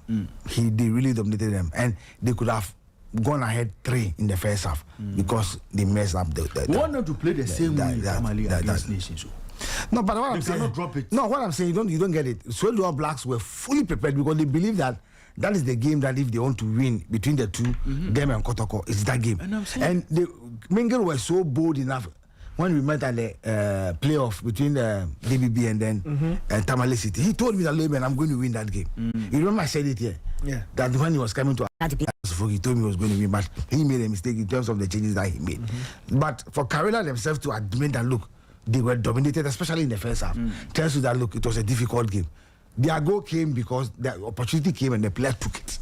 They really dominated them. And they could have gone ahead 3 in the first half because they messed up the want them to play the same way Tamale against Nations. No, but what I'm saying, cannot drop it. No, what I'm saying, you don't get it. Suedo All Blacks were fully prepared because they believe that is the game that if they want to win between the two, them and Kotoko, it's that game. And the Mingle were so bold enough when we met at the playoff between DBB and then Tamale City. He told me that, man, I'm going to win that game. You remember I said it here? Yeah. That when he was coming to he told me he was going to win, but he made a mistake in terms of the changes that he made. But for Karela themselves to admit that, look, they were dominated, especially in the first half, tells you that, look, it was a difficult game. Their goal came because the opportunity came and the player took it.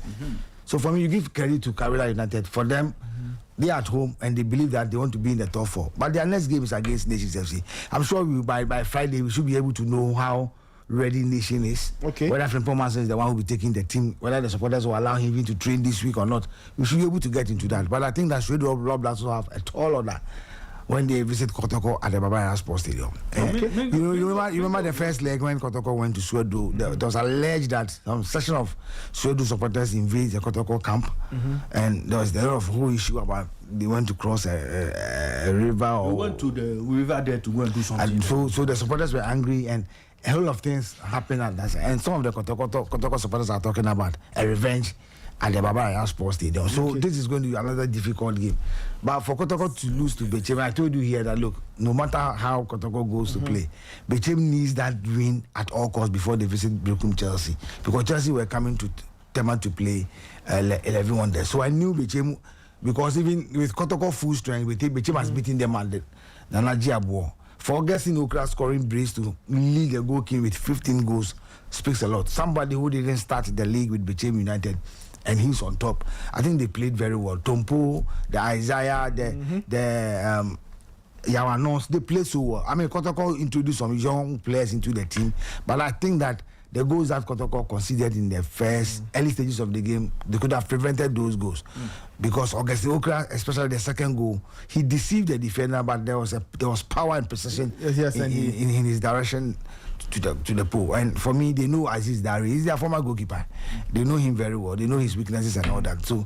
So for me, you give credit to Karela United. For them, they're at home and they believe that they want to be in the top 4. But their next game is against Nations FC. I'm sure by Friday we should be able to know how ready Nation is. Okay. Whether Frimpong is the one who will be taking the team, whether the supporters will allow him to train this week or not. We should be able to get into that. But I think that Suedo Blacks will have a tall order when they visit Kotoko at the Baba Sports Stadium. You remember the first leg when Kotoko went to Suedo, there was alleged that some section of Suedo supporters invaded the Kotoko camp, and there was a lot of whole issue about they went to cross a river. Or We went to the river there to go and do something. And so the supporters were angry, and a whole of things happened at that. And some of the Kotoko supporters are talking about a revenge at the Baba Sports Stadium. So this is going to be another difficult game. But for Kotoko to lose to Bechem, I told you here that, look, no matter how Kotoko goes to play, Bechem needs that win at all costs before they visit Brooklyn Chelsea. Because Chelsea were coming to Tema to play 11 there. So I knew Bechem, because even with Kotoko full strength, Bechem has beaten them at the Nanaji Abuo. For Augustine Okra scoring brace to lead the goal king with 15 goals speaks a lot. Somebody who didn't start the league with Bechem United, and he's on top. I think they played very well. Tompo, the Isaiah, the Yawanos, they played so well. I mean, Kotoko introduced some young players into the team, but I think that the goals that Kotoko conceded in the first early stages of the game, they could have prevented those goals. Because Augustine Okra, especially the second goal, he deceived the defender, but there was power and precision in his direction to the pole. And for me, they know Aziz Dari. He's their former goalkeeper. They know him very well. They know his weaknesses and all that. So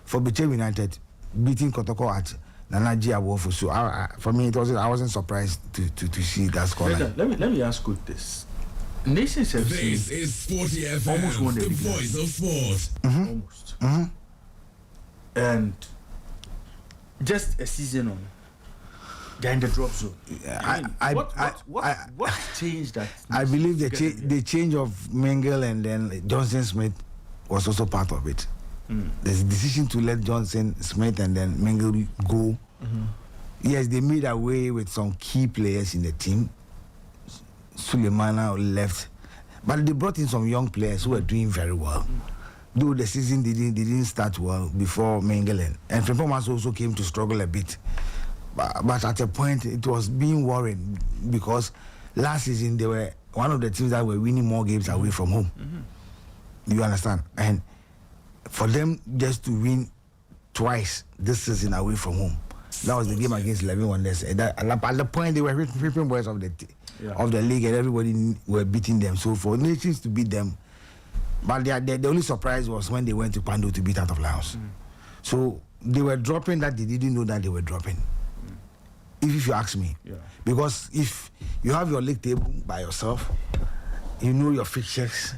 for Bechem United, beating Kotoko at Nanaji Awofu, so for me, I wasn't surprised to see that score. Let me ask you this. Nations FC This is SportyFM, almost won the the league. voice of sport. Almost. And just a season on, they're in the drop zone. What changed that? I believe the change of Mingle and then Johnson Smith was also part of it. There's a decision to let Johnson Smith and then Mingle go. Yes, they made away with some key players in the team. Suleimana left, but they brought in some young players who were doing very well. Though the season didn't start well before Mingle and Frimpong also came to struggle a bit. But at a point, it was being worrying because last season they were one of the teams that were winning more games away from home. You understand? And for them just to win twice this season away from home, that was the game against 11 Wonders. At the point, they were ripping boys of the league, and everybody were beating them. So for Nations to beat them, but the only surprise was when they went to Pando to beat Out of Lions. So they were dropping that they didn't know that they were dropping. If you ask me, because if you have your league table by yourself, you know your fixtures,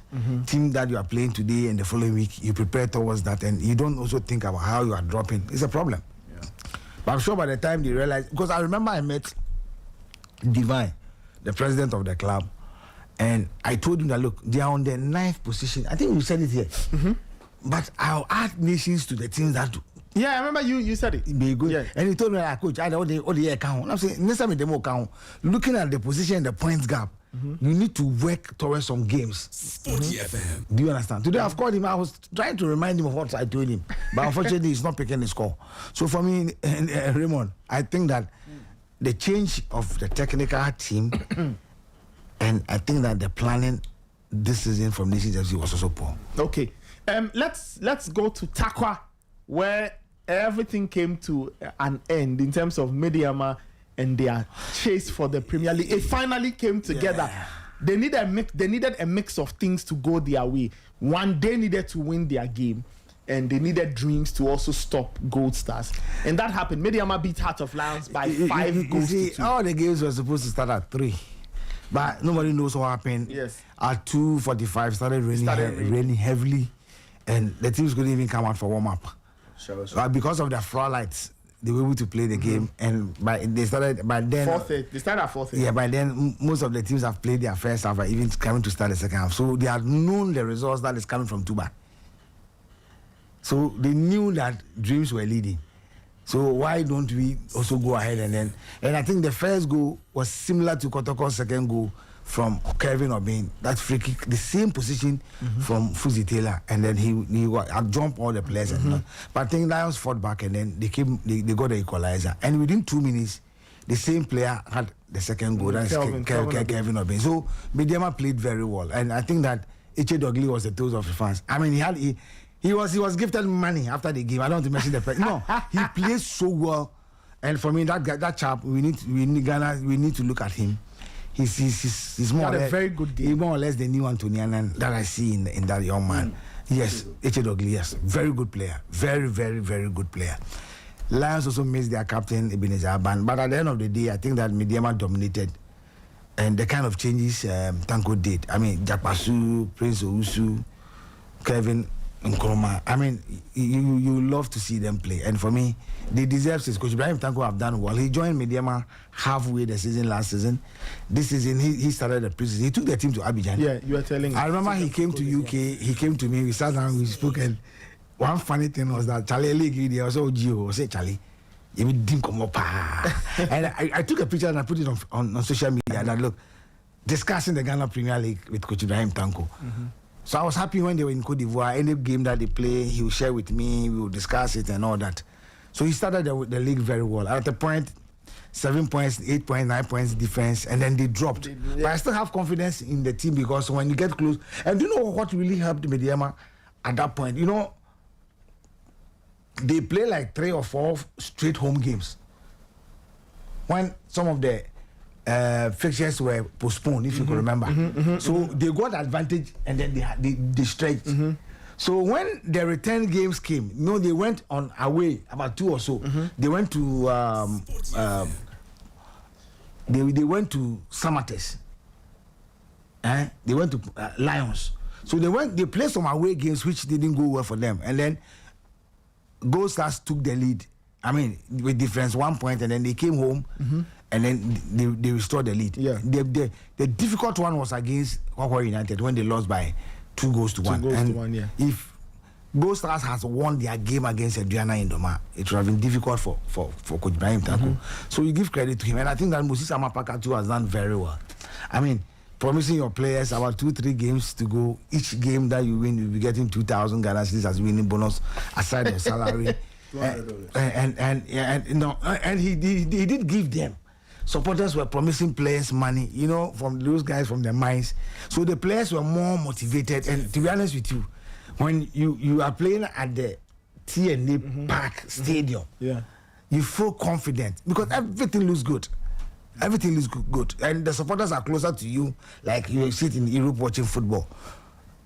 team that you are playing today and the following week, you prepare towards that, and you don't also think about how you are dropping. It's a problem. But I'm sure by the time they realize, because I remember I met Divine, the president of the club, and I told him that look, they are on the 9th position. I think we said it here. But I'll add Nations to the teams that. Yeah, I remember you said it. Be good. Yeah. And he told me, like, coach, I know the year count. I'm saying, next time the demo count, looking at the position and the points gap, you need to work towards some games. SportyFM. Do you understand? Today I've called him. I was trying to remind him of what I told him, but unfortunately he's not picking the score. So for me, Raymond, I think that the change of the technical team, and I think that the planning this season from Nations FC was also poor. Okay, let's go to Takwa, where everything came to an end in terms of Mediama and their chase for the Premier League. It finally came together. They needed a mix of things to go their way. One, they needed to win their game, and they needed Dreams to also stop Gold Stars, and that happened. Mediama beat Heart of Lions by 5 goals to 2. All the games were supposed to start at 3, but nobody knows what happened. Yes. At 2:45 started raining heavily, and the teams couldn't even come out for warm up. Because of the floodlights, they were able to play the game, and they started by then. They started at 4:30. Yeah, by then most of the teams have played their first half, or even coming to start the second half. So they had known the results that is coming from Tuba. So they knew that Dreams were leading. So why don't we also go ahead and I think the first goal was similar to Kotoko's second goal from Kevin Obin. That free kick, the same position from Fuzi Taylor, and then he had jumped all the players. But I think Lions fought back, and then they got the equalizer. And within 2 minutes, the same player had the second goal. That's Kevin Obin. So Mediama played very well, and I think that Eche Dogli was the toes of the fans. I mean, he was gifted money after the game. I don't want to mention the price. No, he plays so well, and for me, that chap, we need to look at him. He's more or less, a very good game. He's more or less the new Antonian that I see in that young man. Yes, Eche Dogli, yes, very good player, very, very, very good player. Lions also missed their captain Ebenezer Aban, but at the end of the day, I think that Mediama dominated, and the kind of changes Tanko did. I mean, Jakpasu, Prince Owusu, Kevin Nkrumah. I mean, you love to see them play, and for me, they deserve it. Coach Ibrahim Tanko have done well. He joined Mediama halfway the season last season. This season, he started the preseason. He took the team to Abidjan. Yeah, you were telling. I remember he came to UK. He came to me. We sat down. We spoke, and one funny thing was that Charlie League, they also Gio say Charlie, you didn't come up. And I took a picture and I put it on social media. That look, discussing the Ghana Premier League with Coach Ibrahim Tanko. So I was happy when they were in Cote d'Ivoire. Any game that they play, he will share with me. We will discuss it and all that. So he started the league very well. At the point, 7 points, 8 points, 9 points difference, and then they dropped. But I still have confidence in the team, because when you get close, and do you know what really helped Mediama at that point? You know, they play like 3 or 4 straight home games. When some of the fixtures were postponed, if you can remember. So they got advantage, and then they stretched. So when the return games came, they went on away about 2 or so. They went to they went to Samates. They went to Lions. So they played some away games which didn't go well for them. And then Gold Stars took the lead. I mean, with difference 1 point, and then they came home, and then they restored the lead. Yeah. The difficult one was against Kwakwa United when they lost by 2 goals to 1. 2 goals to 1, yeah. If Gold Stars has won their game against Adriana in Doma, it would have been difficult for Coach Ibrahim Tanko. So you give credit to him, and I think that Moses Amapaka too has done very well. I mean, promising your players about 2-3 games to go. Each game that you win, you'll be getting 2,000 Ghana cedis as winning bonus aside your salary. And he did give them. Supporters were promising players money, from those guys from the mines. So the players were more motivated. And to be honest with you, when you are playing at the TNA Park Stadium, you feel confident because everything looks good. Everything is good, and the supporters are closer to you, like you sit in Europe watching football.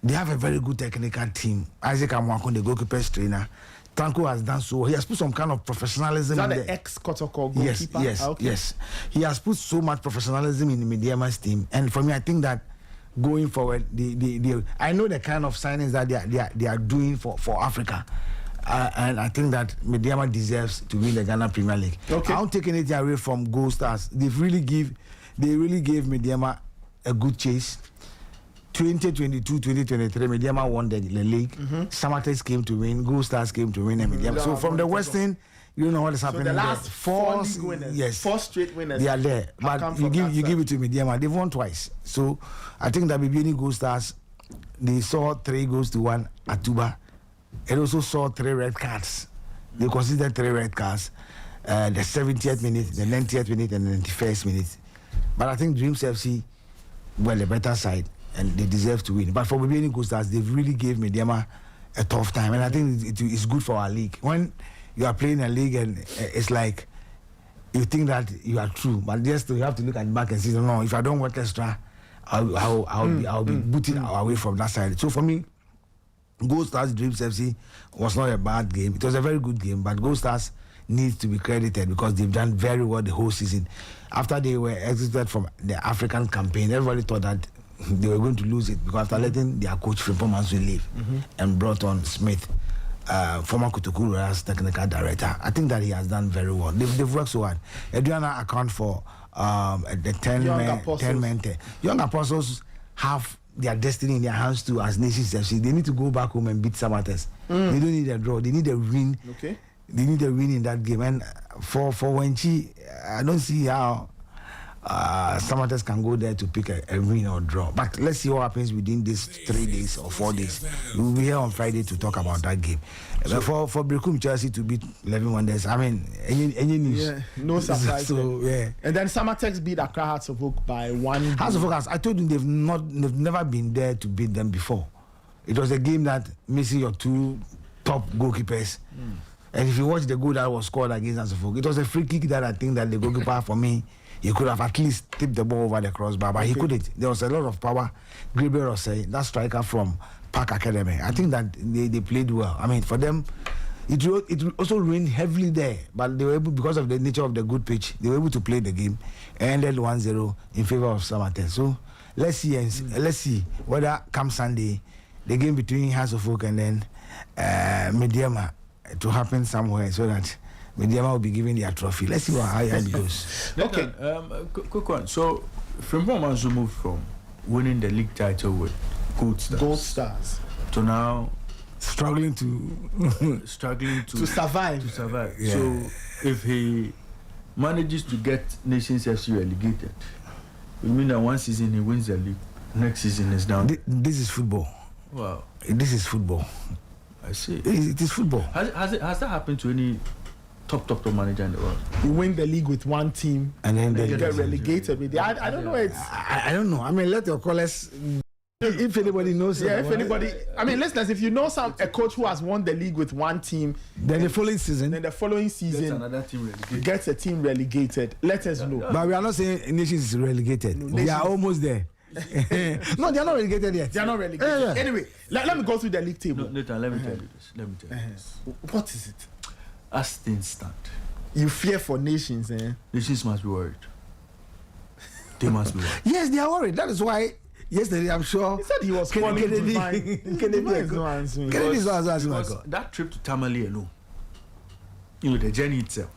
They have a very good technical team. Isaac Amwakon, the goalkeeper's trainer. Tanko has done so. He has put some kind of professionalism. Is that in the ex-Kotoko goalkeeper? Yes. He has put so much professionalism in the Mediama's team, and for me, I think that going forward, I know the kind of signings that they are doing for Africa. And I think that Mediama deserves to win the Ghana Premier League. Okay. I don't take anything away from Gold Stars. They really gave Mediama a good chase. 2022-2023, Mediama won the league. Samatex came to win. Gold Stars came to win. And Mediama. So from the Western, you know what is happening. So the last there. 4 league winners, 4 straight winners. They are there, but you give it to Mediama. They've won twice. So I think that BBN Gold Stars, they saw 3 goals to 1 at Tuba. It also saw 3 red cards. They considered 3 red cards. The 70th minute, the 90th minute, and the 91st minute. But I think Dreams FC were the better side, and they deserve to win. But for BBN Gold Stars, they really gave Mediama a tough time, and I think it's good for our league. When you are playing a league, and it's like you think that you are true, but just you have to look at the back and say, no, if I don't work extra, I'll be booted away from that side. So for me, Gold Stars Dreams FC was not a bad game. It was a very good game, but Gold Stars needs to be credited because they've done very well the whole season. After they were exited from the African campaign, everybody thought that they were going to lose it because after letting their coach Frimpong Manso leave and brought on Smith, former Kutukuru as technical director, I think that he has done very well. They've worked so hard. Adriana account for the 10 men. Young Apostles have their destiny in their hands too as Nations FC. They need to go back home and beat Samatex. They don't need a draw. They need a win. Okay. They need a win in that game. And for Wenchi, I don't see how Samatex can go there to pick a win or draw. But let's see what happens within these 3 days or 4 days. We'll be here on Friday to talk about that game. So, for Brekum Chelsea to beat 11 Wonders, I mean, any news? Yeah, no surprise. So, yeah. And then Samatex beat Accra Hearts of Oak by 1. Hearts of Oak, I told you they've never been there to beat them before. It was a game that missing your 2 top goalkeepers. And if you watch the goal that was scored against Hearts of Oak, it was a free kick that I think that the goalkeeper for me, he could have at least tipped the ball over the crossbar, but he couldn't. There was a lot of power. Gabriel Rossi, that striker from Park Academy, I think that they played well. I mean, for them, it also rained heavily there, but they were able, because of the nature of the good pitch, they were able to play the game. Ended 1-0 in favor of Samatex. So let's see whether come Sunday, the game between Hearts of Oak and then Mediama to happen somewhere so that Mediama will be giving their trophy. Let's see how it goes. Okay. Quick one. So, Frimpong Manso moved from winning the league title with Gold Stars to now struggling to survive. Yeah. So, if he manages to get Nations FC relegated, it means that one season he wins the league, next season is down. This is football. Wow. This is football. I see. It is football. Has that happened to any top manager in the world? You win the league with one team and then you get relegated with it. I don't know. I don't know. I mean, let your callers. If anybody knows, if anybody, I mean, listeners, if you know a coach who has won the league with one team, then the following season gets a team relegated. Let us know. But we are not saying Nations is relegated. They are almost there. No, they are not relegated yet. They are not relegated. Yeah. Anyway, let me go through the league table. No, Nathan, let me tell you this. What is it? As things stand, you fear for Nations, eh? Nations must be worried. They must be worried. Yes, they are worried. That is why yesterday, I'm sure. He said he was calling Kennedy is not answering. Kennedy is not answering. Because that trip to Tamale alone, the journey itself.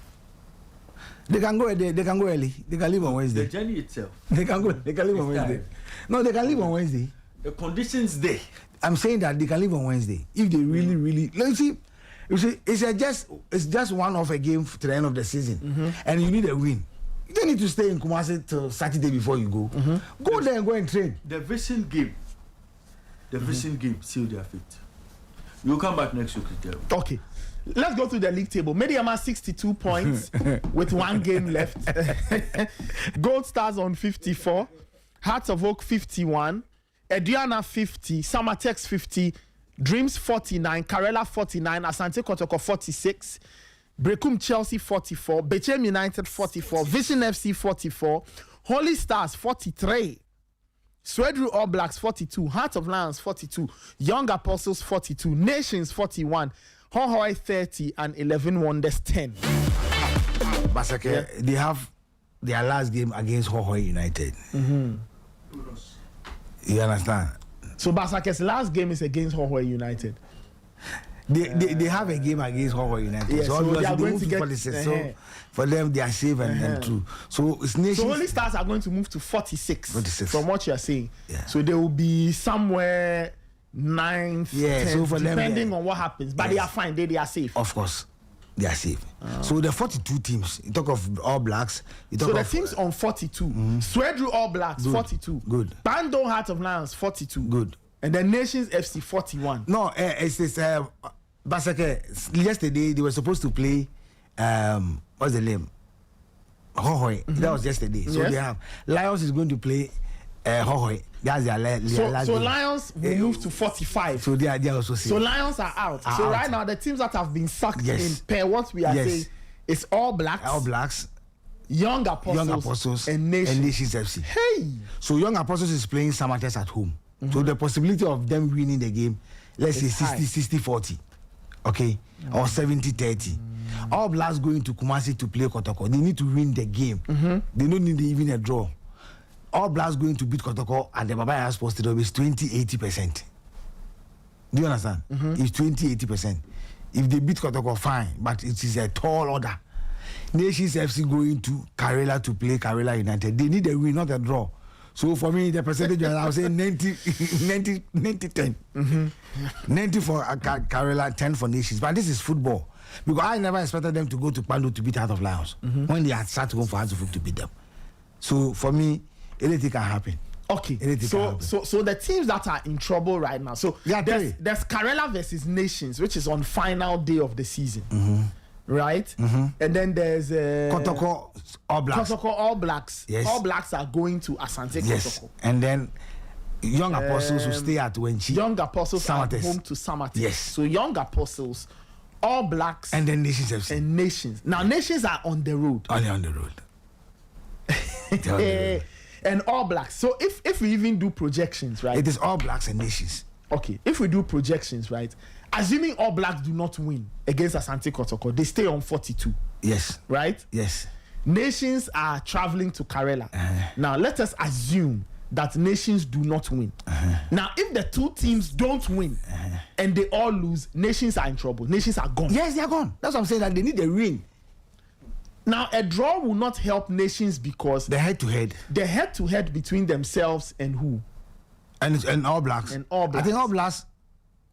They can go there. They can go early. They can leave on Wednesday. The journey itself. They can go. They can leave on Wednesday. No, they can leave on Wednesday. The conditions there. I'm saying that they can leave on Wednesday if they really. You see, it's just one of a game to the end of the season, and you need a win. You don't need to stay in Kumasi till Saturday before you go. Go there and go and train. The vision game. Seal their fate. You'll come back next week. Okay. Let's go through the league table. Mediama 62 points with 1 game left. Gold Stars on 54. Hearts of Oak 51. Ediana 50. Samatex 50. Dreams 49. Karela 49. Asante Kotoko 46. Brekum Chelsea 44. Bechem United 44. Vision FC 44. Holy Stars 43. Swedru All Blacks 42. Heart of Lions 42. Young Apostles 42. Nations 41. Hohoi 30 and 11 Wonders 10. Basake, they have their last game against Hohoi United. You understand? So Basake's last game is against Hohoi United. They have a game against Hohoi United. Yeah, so they are going to get 46. So for them, they are safe and true. So it's nations. So Holy Stars are going to move to 46. 46. From what you are saying. Yeah. So they will be somewhere 9th, 10th, so for them, depending on what happens. But they are fine. They are safe. Of course, they are safe. So the 42 teams. You talk of All Blacks. You talk So the of, teams on 42. Swedru All Blacks 42. Good. Bando Heart of Lions 42. Good. And then Nations FC 41. No, it's Basake. Yesterday they were supposed to play. What's the name? Hohoi. That was yesterday. So Yes. they have Lions is going to play Hohoi. That's their last So game. Lions will move to 45. So they are also safe. So Lions are out. Are So out. right now the teams that have been sucked Yes. in per what we are Yes. saying is All Blacks, All Blacks, Young Apostles, and Nations. FC. Hey, So Young Apostles is playing Samatex at home. So the possibility of them winning the game, let's say It's high. 60-40, okay, or 70-30. All Blacks going to Kumasi to play Kotoko. They need to win the game. They don't need even a draw. All Blacks going to beat Kotoko and the Babaya Sports Stadium is 20-80%. Do you understand? It's 20-80%. If they beat Kotoko, fine, but it is a tall order. Nations FC going to Karela to play Karela United. They need a win, not a draw. So for me, the percentage I would say 90-10. 90 for Karela, 10 for Nations. But this is football. Because I never expected them to go to Pando to beat Heart of Lions when they had sat home for Heart of Oak to beat them. So for me, anything can happen. okay. Anything can happen. So the teams that are in trouble right now. So There are three. there's Karela versus Nations, which is on final day of the season, right? And then there's Kotoko, All Blacks. Kotoko All Blacks. Yes. All Blacks are going to Asante Yes. Kotoko. And then Young Apostles will stay at Wenchi. Young Apostles are Samatex. home to Samatex. Yes. So Young Apostles, All Blacks, And then Nations FC. and Nations. Now Nations are on the road. Only on the road. They're on the road. And All Blacks. So if we even do projections, right? It is All Blacks and Nations. Okay, if we do projections, right? Assuming All Blacks do not win against Asante Kotoko, they stay on 42, Yes. right? Yes. Nations are traveling to Karela. Now, let us assume that Nations do not win. Now, if the two teams don't win and they all lose, Nations are in trouble. Nations are gone. Yes, they are gone. That's what I'm saying, that they need a win. Now, a draw will not help Nations because The head-to-head. the head-to-head between themselves and who? And All Blacks. And All Blacks. I think All Blacks,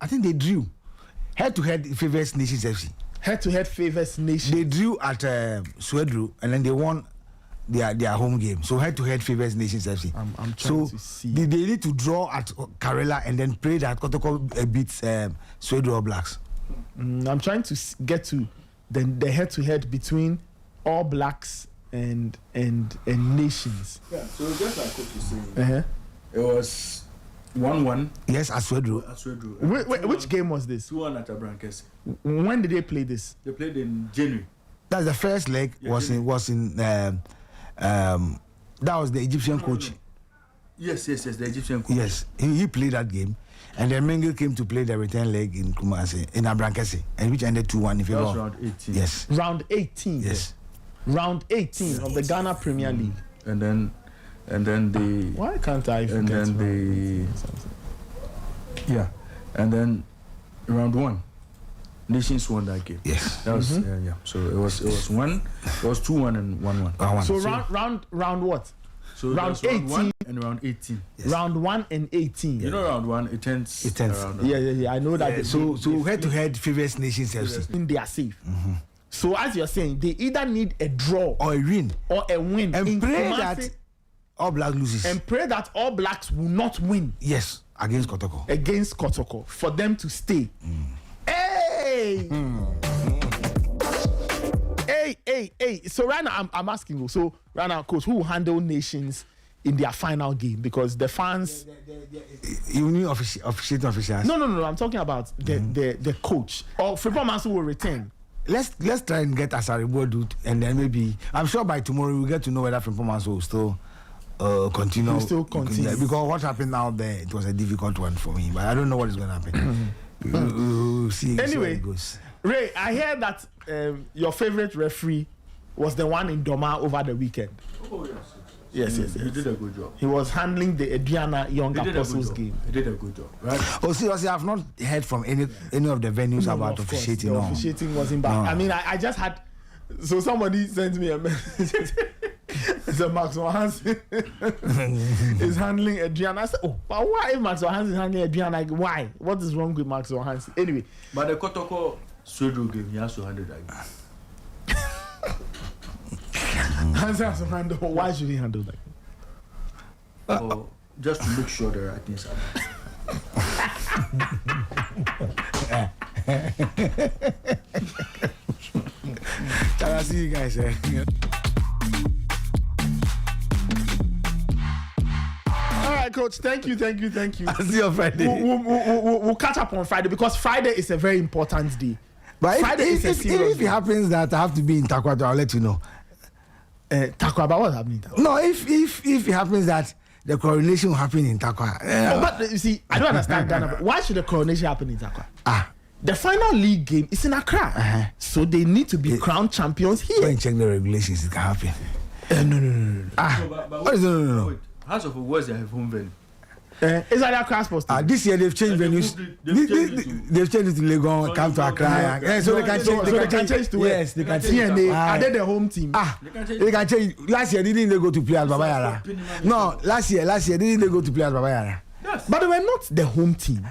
I think they drew. Head-to-head favors Nations FC. Head-to-head favors Nations. They drew at Swedru and then they won their home game. So head-to-head favors Nations FC. I'm trying so to see. They need to draw at Karela and then pray that Kotoko beats Swedru All Blacks. I'm trying to get to the head-to-head between All Blacks and Nations. Yeah, so just like what you're saying, it was 1-1 Yes, at Swedru. at Swedru. Which game was this? 2-1 at Abrankese. When did they play this? They played in January. That's the first leg. Yeah, was in that was the Egyptian coach. Yes, the Egyptian coach. Yes, he played that game, and then Mengel came to play the return leg in Kumasi, in Abrankese, and which ended 2-1 in That favor. was round 18. Yes, Round 18. yes. Round 18 of the Ghana Premier League. And then and then the Why can't I? and then and then round 1, Nations won that game. Yes. That was So it was 2-1 and 1-1. So round what? So round that's round 1 18 and round 18. Yes. Round 1 and 18. You know, round 1 it ends. Around Yeah. I know that. Yeah, so head-to-head favors Nations FC. They are safe. So as you're saying, they either need a draw Or a win. And And pray Kumasi, that All Black loses. and pray that All Blacks will not win Yes, against Kotoko. against Kotoko for them to stay. Hey! Hey! So right now, I'm asking you. So right now, coach, who will handle Nations in their final game? Because the fans. You mean officiating officials? No. I'm talking about the coach. Or Frimpong Manso will return. Let's try and get Asaribo do, and then maybe I'm sure by tomorrow we'll get to know whether Frimpong Manso will still continue. Will still continue. Because what happened out there, it was a difficult one for me, but I don't know what is going to happen. We'll see. Anyway, see how it goes. Ray, I heard that your favorite referee was the one in Doma over the weekend. Oh Yes. He did a good job. He was handling the Adriana Young Apostles game. He did a good job, right? Oh, seriously, I've not heard from any of the venues about of course, officiating. the No. officiating wasn't bad. No. I mean, I just had. So somebody sent me a message. So Max Hansen is handling Adriana. I said, oh, but why if Max Hansen is handling Adriana? Like, why? What is wrong with Max Hansen? Anyway. But the Kotoko Swedro game, he has to handle that game. Hansen has to handle. Why should he handle that? Or just to make sure the right things happen. I'll see you guys. All right, coach. Thank you. I'll see you on Friday. We'll catch up on Friday because Friday is a very important day. But Friday is a serious if it happens that I have to be in Taekwondo, I'll let you know. Takwaba, what's happening? No, if it happens that the coronation will happen in Takwa. But you see, I don't understand Ghana. But why should the coronation happen in Takwa? The final league game is in Accra, so they need to be crowned champions here. Go and check the regulations. It can happen. No. But What is no? Wait, House of Awards, they have home venue. Is that Accra Sports? This year they've changed And venues. they've They've changed it to Legon, come to Accra. So they can change. They can change to Yes, they can change. TNA. Are they the home team? They can change. Last year didn't they go to play at Baba Yara? No, last year didn't they go to play at Baba Yara? Yes. But they were not the home team.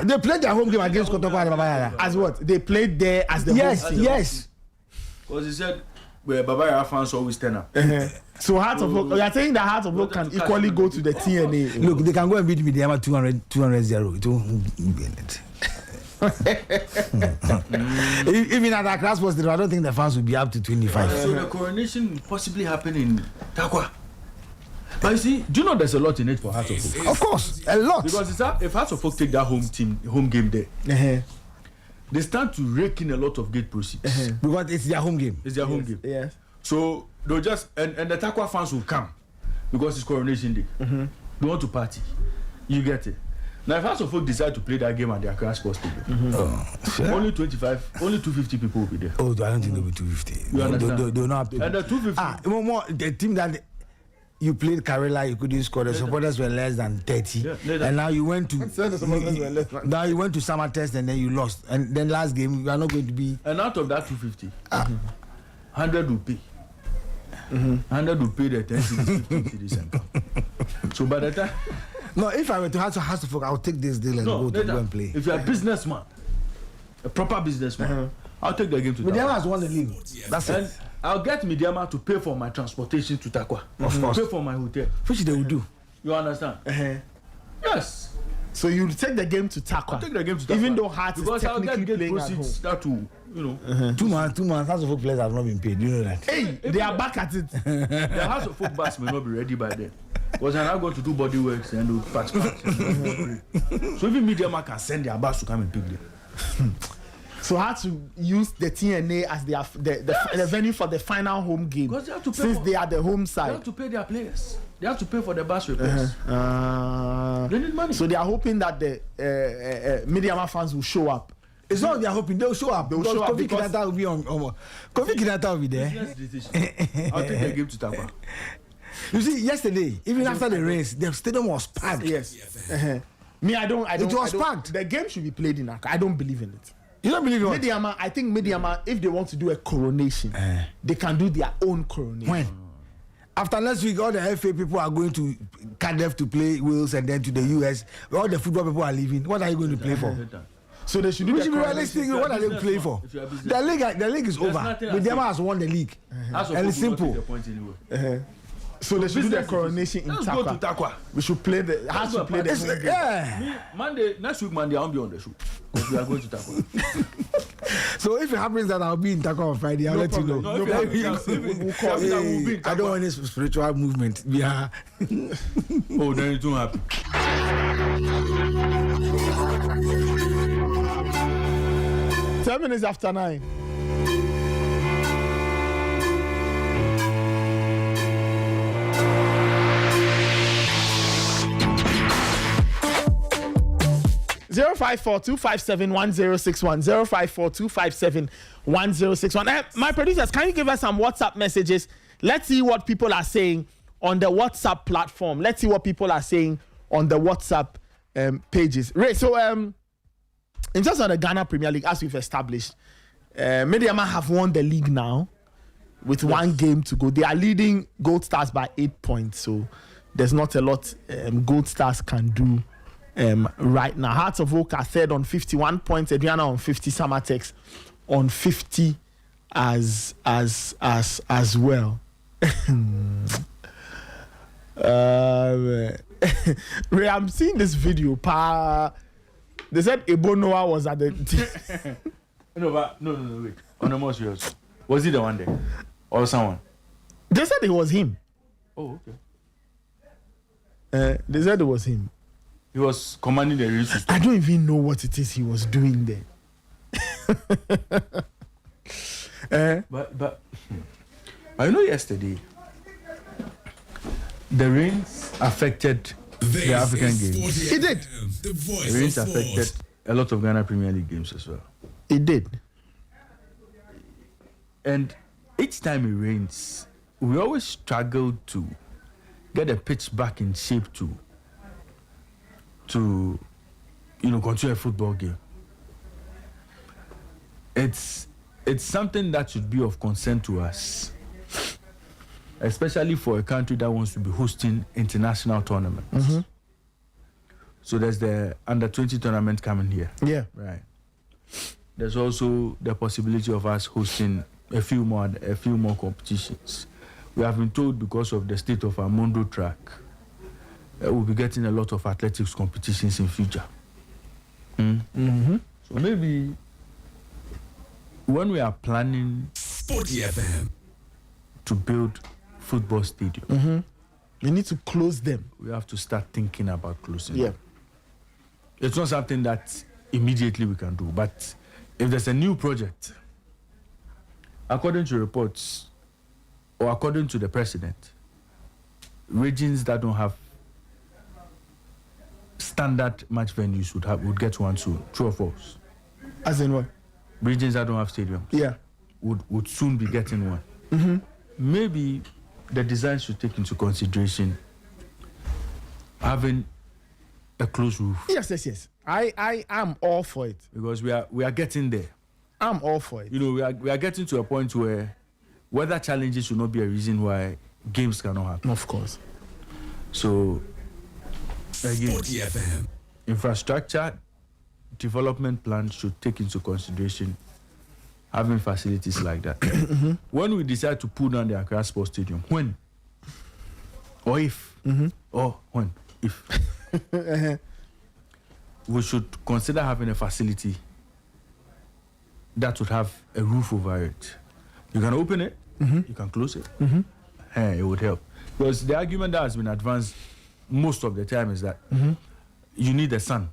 They played their home game against Kotoko and Baba Yara. As what? They played there as the home team. Yes. Because he said, where Baba Yara fans always turn up. So Heart of Oak, you are saying that Heart of Oak can equally go to the TNA. Look, they can go and beat Midiama 200-0. It won't be in it. Even at Accra Sports, I don't think the fans will be up to 25. So the coronation will possibly happen in Takwa. But you see, do you know there's a lot in it for Heart of Oak? Of course, a lot. Because if Heart of Oak take that home game there, they stand to rake in a lot of gate proceeds. Because it's their home game. It's their home game. Yes. So they'll just and the Takwa fans will come because it's coronation day. They want to party. You get it. Now if House of Folk decide to play that game at the Accra Sports Stadium, only 250 people will be there. Oh, I don't think they'll be 250. You understand? They'll not have to. And the 250. More the team that you played Karela, you couldn't score. The supporters were less than 30, and now you went to summer test and then you lost. And then last game you are not going to be. And out of that 250, 100 will pay. 100 will pay the 10 cities, 15 cities and come. So by the time. No, if I were to have to folk, I'll take this deal and go and play. If you're a businessman, a proper businessman, I'll take the game to Takwa. Midiama has won the league. That's And it. I'll get Midiama to pay for my transportation to Takwa. Of course. Pay for my hotel. Which they will do. You understand? Yes. So you take the game to Takwa. Take the game to Takwa. Even though Heart is because I'll technically get playing at proceeds home. that will, you know. 2 months. House of Folk players have not been paid. You know that. Hey, they are back at it. The House of Folk bus may not be ready by then. Because I'm not going to do body works and do patch. So even Midiama can send their bus to come and pick them. So Heart to use the TNA as the venue for the final home game. Because they have to pay since for, they are the home they side. have to pay their players. They have to pay for the bus repairs. They need money. So they are hoping that the Midiama fans will show up. It's not they're hoping they'll show up. They'll show up Kofi because Kinata will be on. Kofi Kinata will be there. Business decision. I'll take the game to Takwa. You see, yesterday, even after the race, the stadium was packed. Yes. Me, I don't. It was packed. The game should be played in Accra. I don't believe in it. You don't believe it? I think Mediama, if they want to do a coronation, they can do their own coronation. When? After next week, all the FA people are going to Cardiff to play Wales and then to the US. All the football people are leaving. What are you going to play for? So they should do Which the be coronation. realistic. What are they playing for? The league is over. Mediama has won the league. And it's simple. So they should do the coronation in Let's go to Takwa. Takwa. We should play the. Has to play the. home game. Monday, next week, Monday, I'll be on the show. Because we are going to Takwa. So if it happens that I'll be in Takwa on Friday, I'll let you know. No, we'll call Hey, I don't want any spiritual movement. Yeah. Oh, then it's too happy. 10 minutes after 9. Zero 542571061 05425711061. My producers, can you give us some WhatsApp messages? Let's see what people are saying on the WhatsApp platform. Let's see what people are saying on the WhatsApp pages. Right. So in terms of the Ghana Premier League, as we've established, Mediama have won the league now with one game to go. They are leading Gold Stars by 8 points. So there's not a lot Gold Stars can do right now. Hearts of Oak are third on 51 points. Adriana on 50. Samatex on 50 as well. Ray, I'm seeing this video. They said Ebonoa was at the. No, wait. On the more serious, was he the one there, or someone? They said it was him. Oh, okay. They said it was him. He was commanding the race. I don't even know what it is he was doing there. But I know yesterday the rains affected the African games. It did. The voice The rains of affected sport. a lot of Ghana Premier League games as well. It did. And each time it rains, we always struggle to get the pitch back in shape to continue a football game. It's something that should be of concern to us, especially for a country that wants to be hosting international tournaments. Mm-hmm. So there's the under-20 tournament coming here. Yeah. Right. There's also the possibility of us hosting a few more competitions. We have been told because of the state of our Mondo track, we'll be getting a lot of athletics competitions in future. Mm-hmm. So maybe when we are planning SportyFM. to build football stadiums, Mm-hmm. We need to close them. we have to start thinking about closing Yeah. them. It's not something that immediately we can do, but if there's a new project, according to reports or according to the president, regions that don't have standard match venues would get one soon. True or false? As in what? Regions that don't have stadiums Yeah. would soon be getting one. Mm-hmm. Maybe the design should take into consideration having a closed roof, Yes. I am all for it. because we are getting there. I'm all for it. We are getting to a point where weather challenges should not be a reason why games cannot happen. Of course. So again, SportyFM. infrastructure development plans should take into consideration having facilities like that. When we decide to pull down the Accra Sports Stadium, when or if or when if we should consider having a facility that would have a roof over it. You can open it, you can close it. It would help, because the argument that has been advanced most of the time is that you need the sun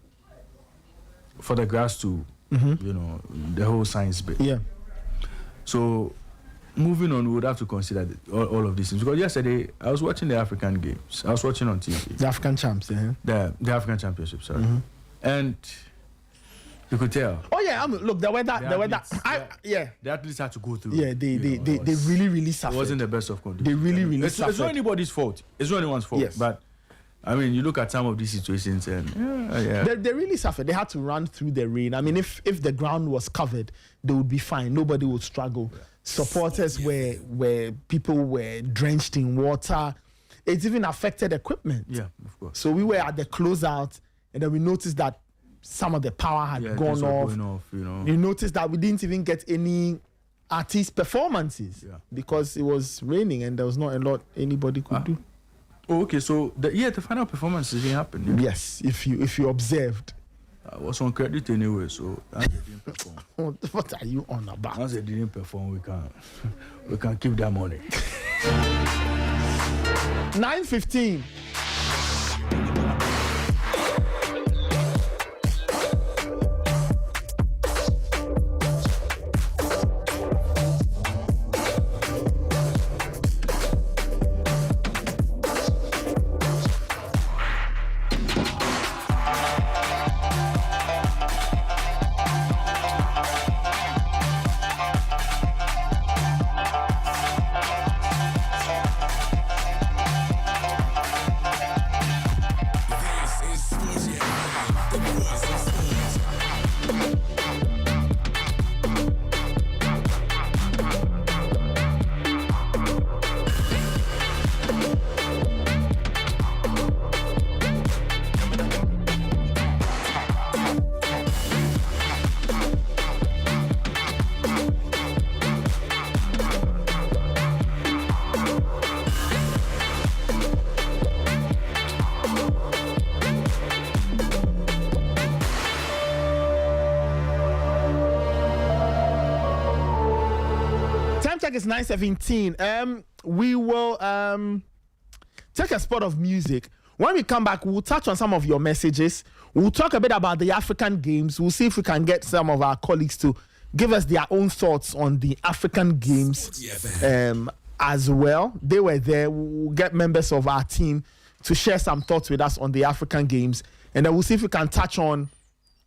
for the grass to, the whole science bit. Yeah. So, moving on, we would have to consider all of these things. Because yesterday, I was watching the African games. I was watching on TV. The African champs, The African Championship, sorry. And You could tell. Oh yeah, look, the weather. Yeah. The athletes had to go through. Yeah, they really suffered. It wasn't the best of conditions. They really suffered. It's not anybody's fault. It's not anyone's fault. Yes. But I mean, you look at some of these situations and They really suffered. They had to run through the rain. I mean, if the ground was covered, they would be fine. Nobody would struggle. Yeah. Supporters were people were drenched in water. It even affected equipment. Yeah, of course. So we were at the closeout, and then we noticed that some of the power had gone off. You noticed that we didn't even get any artist performances because it was raining and there was not a lot anybody could do. Oh, okay. So the final performance didn't happen. Yeah? Yes, if you observed. I was on credit anyway, so they didn't perform. What are you on about? Once they didn't perform, we can keep that money. 9:15. It's 9:17. We will take a spot of music. When we come back, we'll touch on some of your messages. We'll talk a bit about the African Games. We'll see if we can get some of our colleagues to give us their own thoughts on the African Games as well. They were there. We'll get members of our team to share some thoughts with us on the African Games, and then we'll see if we can touch on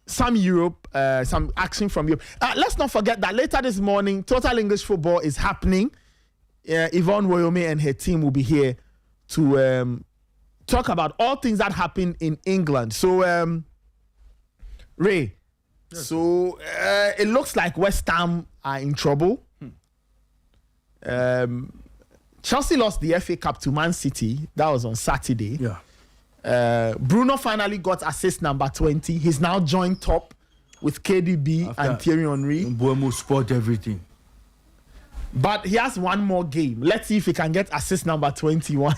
some Europe, some action from Europe. Let's not forget that later this morning, Total English Football is happening. Yvonne Woyome and her team will be here to talk about all things that happen in England. So, Ray, so it looks like West Ham are in trouble. Chelsea lost the FA Cup to Man City. That was on Saturday. Yeah. Bruno finally got assist number 20. He's now joined top with KDB and Thierry Henry. Buemo sport everything. But he has one more game. Let's see if he can get assist number 21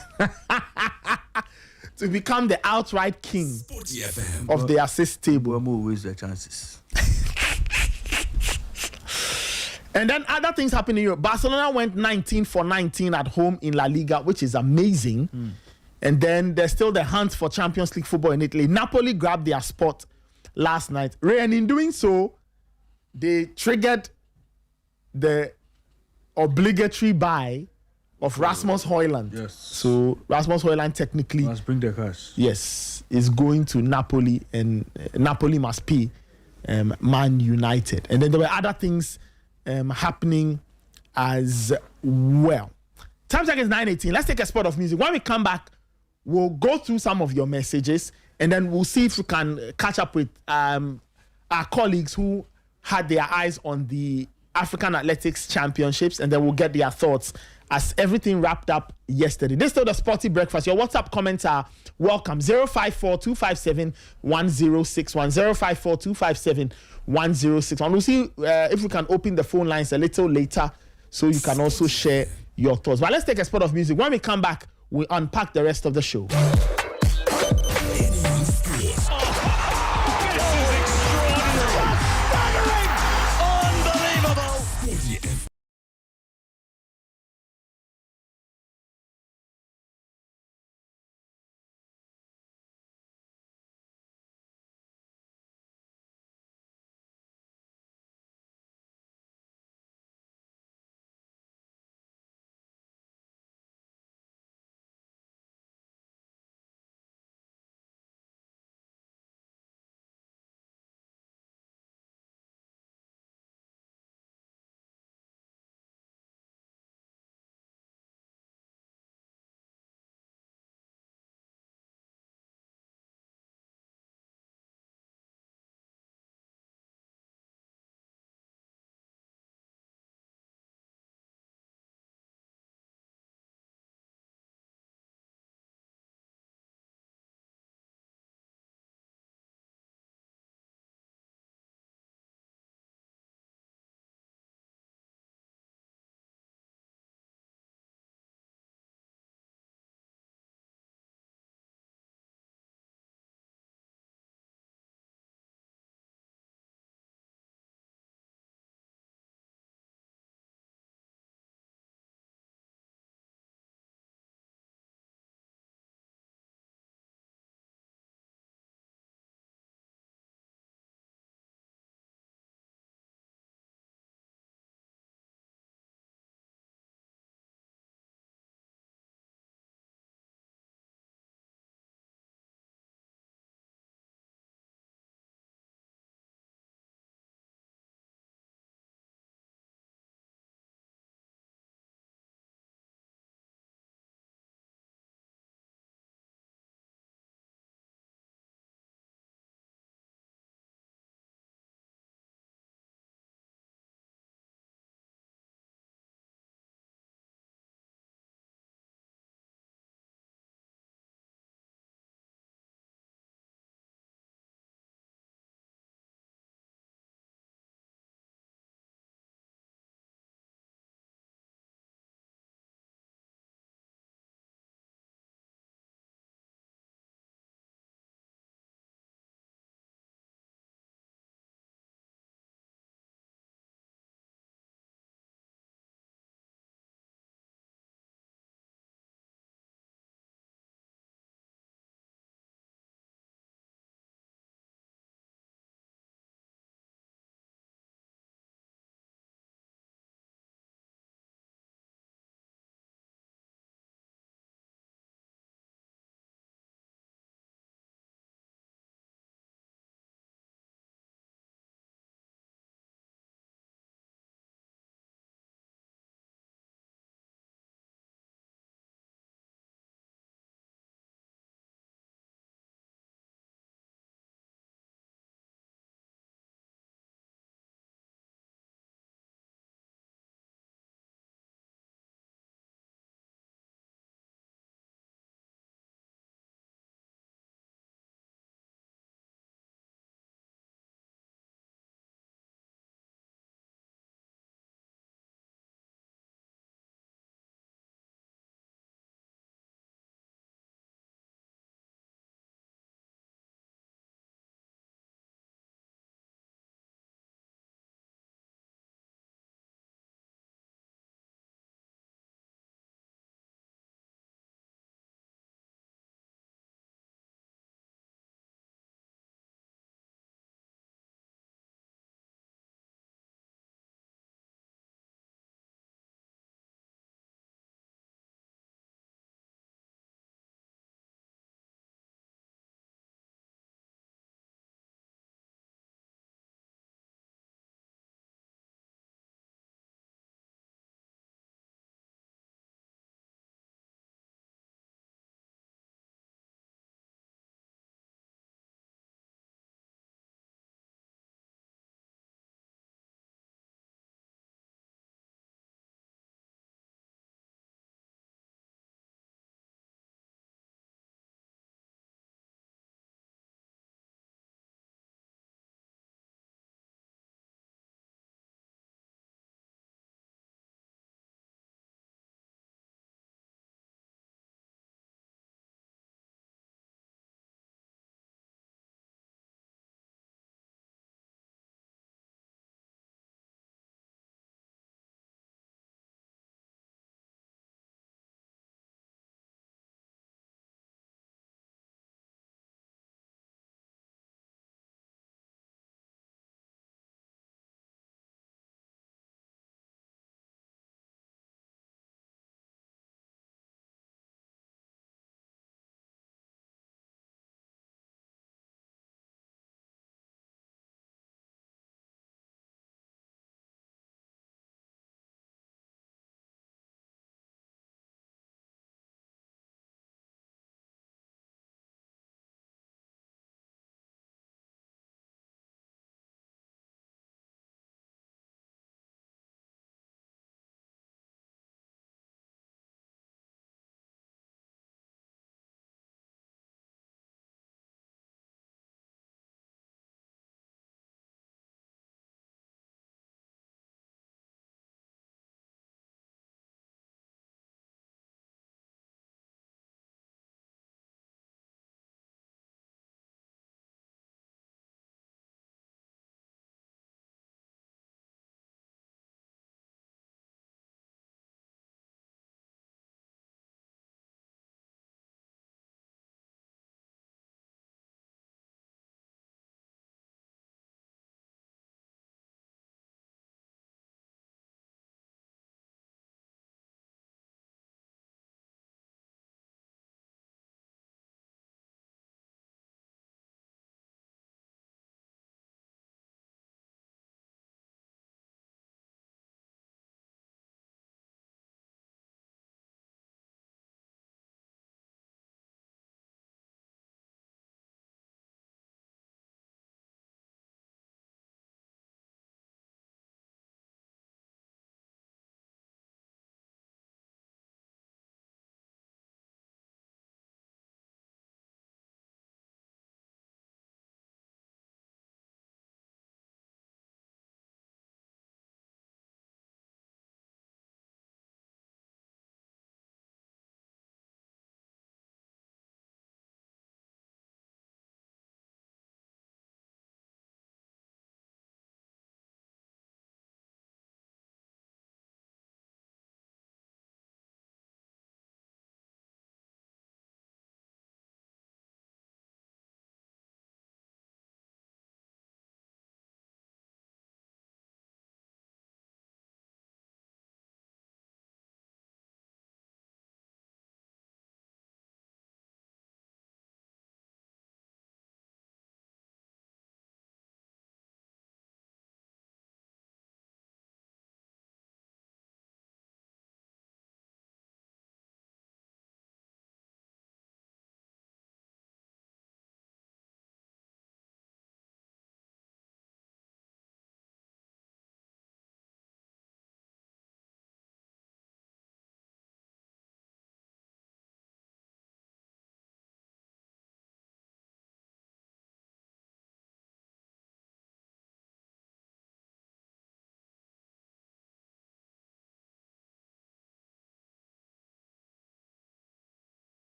to become the outright king of the assist table. Buemo wastes their chances. And then other things happened in Europe. Barcelona went 19 for 19 at home in La Liga, which is amazing. And then there's still the hunt for Champions League football in Italy. Napoli grabbed their spot last night. Ray, and in doing so, they triggered the obligatory buy of Rasmus Højlund. Yes. So Rasmus Højlund technically Must bring the cash. yes, is going to Napoli, and Napoli must pay Man United. And then there were other things happening as well. Time check is 9:18. Let's take a spot of music. When we come back, we'll go through some of your messages, and then we'll see if we can catch up with our colleagues who had their eyes on the African Athletics Championships, and then we'll get their thoughts as everything wrapped up yesterday. This is still the Sporty Breakfast. Your WhatsApp comments are welcome. 054-257-1061. 054-257-1061. We'll see if we can open the phone lines a little later so you can also share your thoughts. But let's take a spot of music. When we come back, we unpack the rest of the show.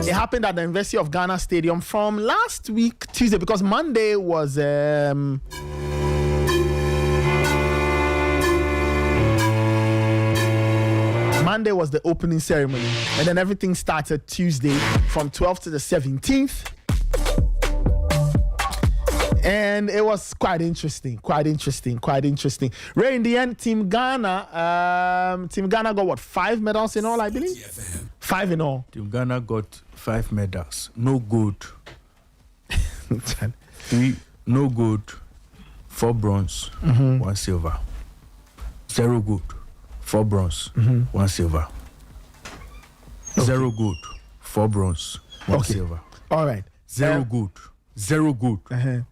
It happened at the University of Ghana Stadium from last week, Tuesday, because Monday was Monday was the opening ceremony, and then everything started Tuesday from 12th to the 17th. And it was quite interesting. Ray, in the end, Team Ghana got what, 5 medals in all, I believe? 5 in all. Team Ghana got 5 medals. No gold. 3 no gold, 4 bronze, 1 silver. 0 gold, 4 bronze, 1 silver. 0 gold, 4 bronze, 1 silver. All right. 0 gold,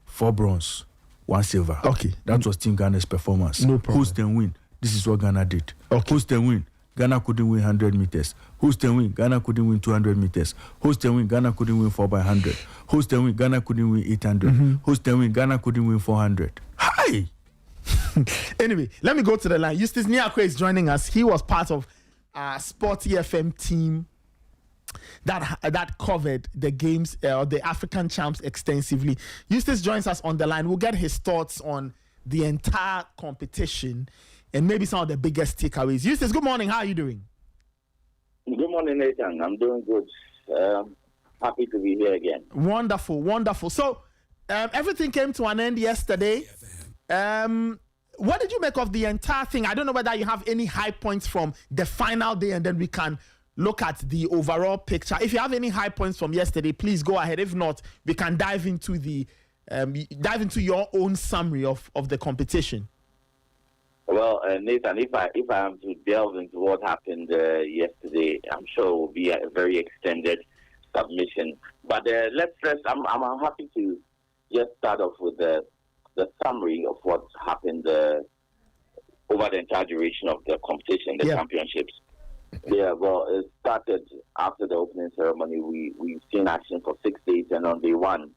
4 bronze, 1 silver. Okay. That was Team Ghana's performance. No problem. Host and win. This is what Ghana did. Okay. Host and win. Ghana couldn't win 100 meters. Host and win. Ghana couldn't win 200 meters. Host and win. Ghana couldn't win 4x100. Host and win. Ghana couldn't win 800. Host and win. Ghana couldn't win 400. Hi! Anyway, let me go to the line. Eustace Niakwe is joining us. He was part of our SportyFM team that covered the games, the African champs extensively. Eustace joins us on the line. We'll get his thoughts on the entire competition and maybe some of the biggest takeaways. Eustace, good morning. How are you doing? Good morning, Nathan. I'm doing good. Happy to be here again. Wonderful. So, everything came to an end yesterday. What did you make of the entire thing? I don't know whether you have any high points from the final day, and then we can look at the overall picture. If you have any high points from yesterday, please go ahead. If not, we can dive into your own summary of the competition. Well, Nathan, if I am to delve into what happened yesterday, I'm sure it will be a very extended submission. But let's first, I'm happy to just start off with the summary of what happened over the entire duration of the competition, the championships. Yeah, well, it started after the opening ceremony. We've seen action for 6 days, and on day 1,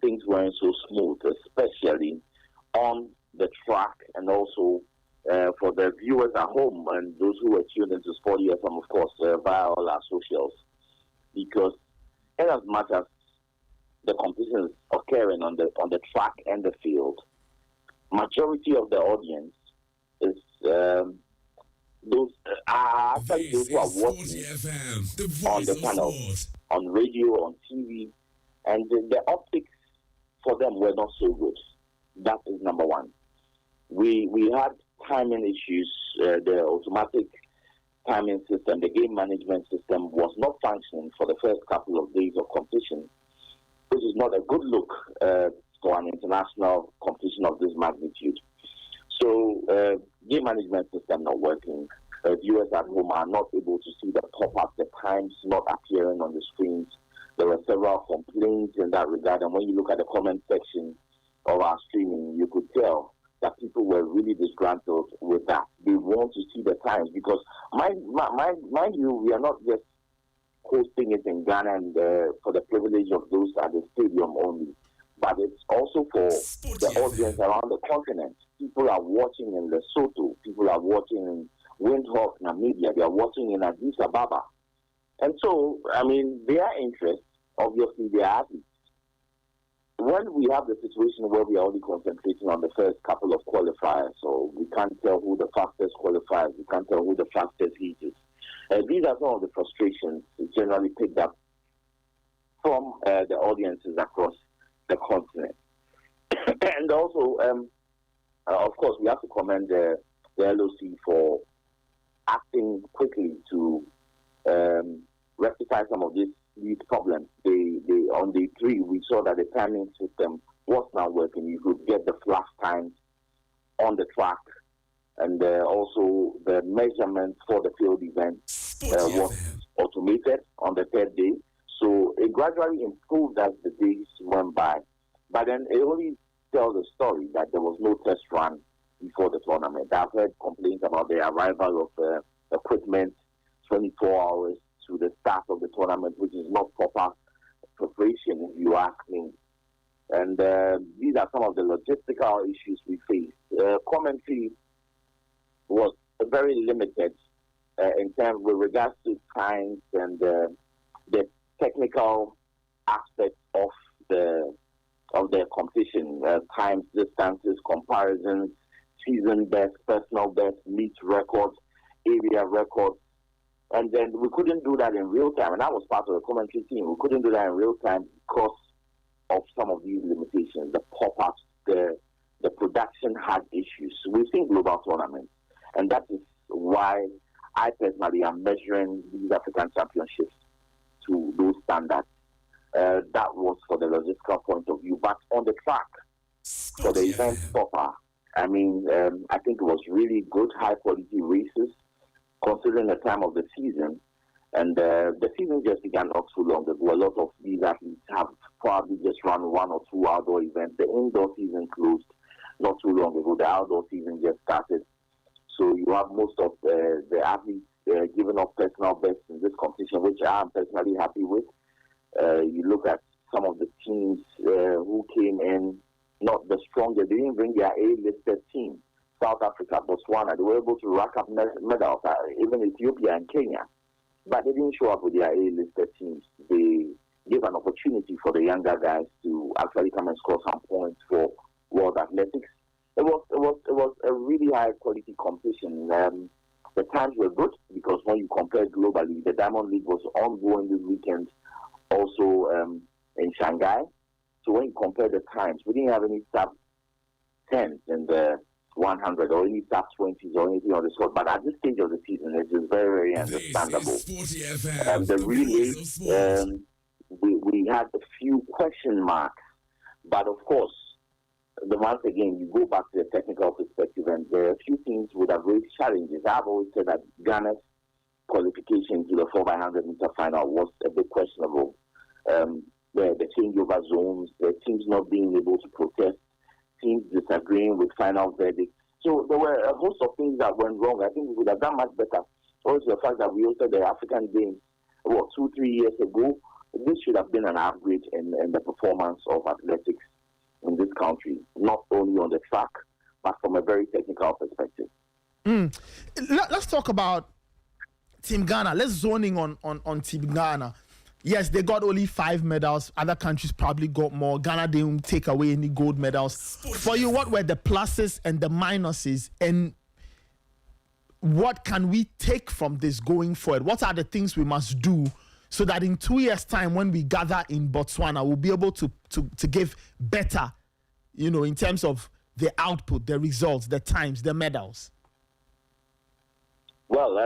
things weren't so smooth, especially on the track, and also for the viewers at home and those who were tuned into SportyFM, of course, via all our socials. Because in as much as the competition is occurring on the track and the field, majority of the audience is those actually those who are watching on the panels, on radio, on TV, and the optics for them were not so good. That is number one. We had timing issues. The automatic timing system, the game management system, was not functioning for the first couple of days of competition, which is not a good look for an international competition of this magnitude. So, game management system not working. Viewers at home are not able to see the pop-up, the times not appearing on the screens. There were several complaints in that regard, and when you look at the comment section of our streaming, you could tell that people were really disgruntled with that. They want to see the times because, mind you, we are not just hosting it in Ghana and for the privilege of those at the stadium only, but it's also for the audience around the continent. People are watching in Lesotho, people are watching in Windhoek, Namibia, they are watching in Addis Ababa. And so, I mean, their interest, obviously, they are athletes. When we have the situation where we are only concentrating on the first couple of qualifiers, so we can't tell who the fastest qualifiers, we can't tell who the fastest heat is. These are some of the frustrations generally picked up from the audiences across the continent. And also, of course, we have to commend the LOC for acting quickly to rectify some of these problems. They on day 3, we saw that the timing system was not working. You could get the flash times on the track, and also the measurement for the field event was automated on the 3rd day. So it gradually improved as the days went by. But then it only tells the story that there was no test run before the tournament. I've heard complaints about the arrival of equipment 24 hours to the start of the tournament, which is not proper preparation, if you ask me. And these are some of the logistical issues we faced. Commentary was very limited in terms with regards to times and the technical aspects of the competition, times, distances, comparisons, season best, personal best, meet records, area records. And then we couldn't do that in real time. And that was part of the commentary team. We couldn't do that in real time because of some of these limitations, the pop-ups, the production had issues. We've seen global tournaments. And that is why I personally am measuring these African championships to those standards. That was for the logistical point of view. But on the track, for the event proper, I mean, I think it was really good, high-quality races, considering the time of the season. And the season just began not too long ago. A lot of these athletes have probably just run 1 or 2 outdoor events. The indoor season closed not too long ago. The outdoor season just started. So you have most of the athletes giving up personal bests in this competition, which I'm personally happy with. You look at some of the teams who came in, not the strongest. They didn't bring their A-listed team. South Africa, Botswana, they were able to rack up medals, even Ethiopia and Kenya. But they didn't show up with their A-listed teams. They gave an opportunity for the younger guys to actually come and score some points for World Athletics. It was a really high quality competition. The times were good because when you compare globally, the Diamond League was ongoing this weekend, also in Shanghai. So when you compare the times, we didn't have any sub 10s in the 100 or any sub 20s or anything on the score. But at this stage of the season, it is very, very understandable. The relays, we had a few question marks, but of course, once again, you go back to the technical perspective, and there are a few things would have raised challenges. I've always said that Ghana's qualification to the 4x100 meter final was a bit questionable. The changeover zones, the teams not being able to protest, teams disagreeing with final verdicts. So there were a host of things that went wrong. I think we would have done much better. Also, the fact that we hosted the African Games, 2-3 years ago, this should have been an upgrade in the performance of athletics in this country, not only on the track, but from a very technical perspective. Let's talk about Team Ghana. Let's zone in on Team Ghana. Yes, they got only 5 medals. Other countries probably got more. Ghana didn't take away any gold medals. For you, what were the pluses and the minuses? And what can we take from this going forward? What are the things we must do so that in 2 years' time, when we gather in Botswana, we'll be able to give better, in terms of the output, the results, the times, the medals? Well,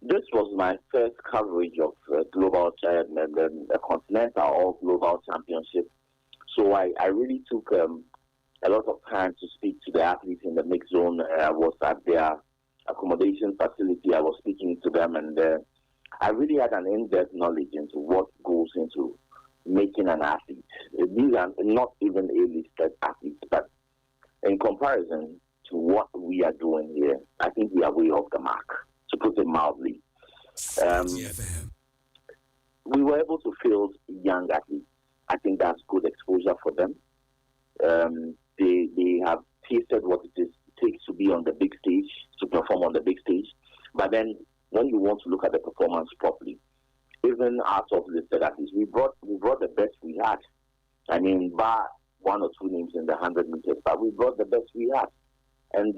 this was my first coverage of global a continental or global championship. So I really took a lot of time to speak to the athletes in the mix zone. I was at their accommodation facility. I was speaking to them, and I really had an in-depth knowledge into what goes into making an athlete. These are not even A-listed athletes, but in comparison to what we are doing here, I think we are way off the mark, to put it mildly. We were able to field young athletes. I think that's good exposure for them. They have tasted what it takes to be on the big stage, to perform on the big stage. But then when you want to look at the performance properly, even out of listed athletes, we brought the best we had. I mean, bar 1 or 2 names in the 100 meters, but we brought the best we had. And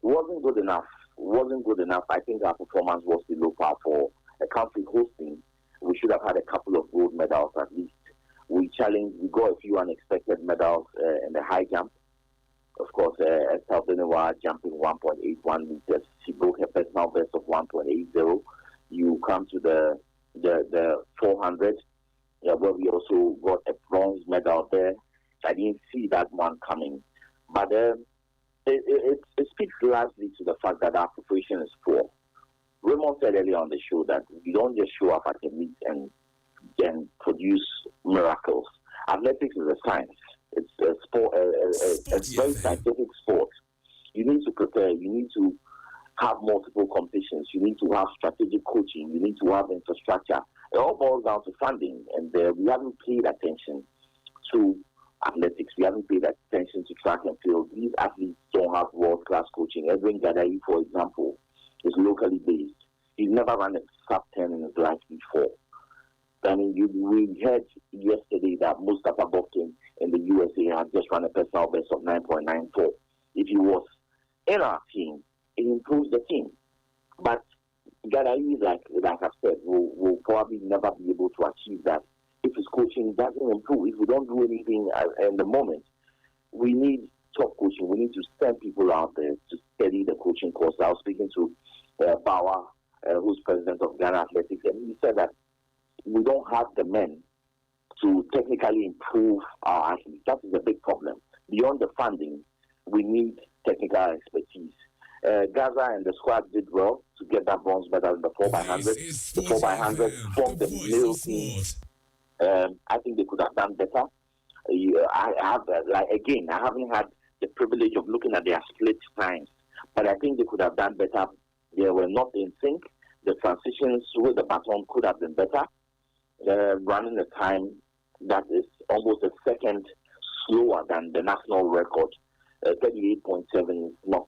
wasn't good enough. I think our performance was below par for a country hosting. We should have had a couple of gold medals at least. We got a few unexpected medals in the high jump. Of course, Estelle Benoit jumping 1.81 meters. She broke her personal best of 1.80. You come to the 400, where we also got a bronze medal there. I didn't see that one coming. But it speaks largely to the fact that our preparation is poor. Raymond said earlier on the show that we don't just show up at the meet and produce miracles. Athletics is a science. It's a sport, a very scientific sport. You need to prepare. You need to have multiple competitions. You need to have strategic coaching. You need to have infrastructure. It all boils down to funding, and we haven't paid attention to athletics. We haven't paid attention to track and field. These athletes don't have world-class coaching. Edwin Gadayi, for example, is locally based. He's never run a sub 10 in his life before. I mean, we heard yesterday that Mustafa Bokin in the USA had just run a personal best of 9.94. If he was in our team, it improves the team. But Gadayi, like I've said, will probably never be able to achieve that if his coaching doesn't improve. If we don't do anything in the moment, we need top coaching. We need to send people out there to steady the coaching course. I was speaking to Bauer, who's president of Ghana Athletics, and he said that we don't have the men to technically improve our athletes. That is a big problem. Beyond the funding, we need technical expertise. Gaza and the squad did well to get that bronze medal in the 4x100. The 4x100 from the male team. I think they could have done better. I haven't had the privilege of looking at their split times, but I think they could have done better. They were not in sync. The transitions with the baton could have been better. Running a time that is almost a second slower than the national record. 38.7 is not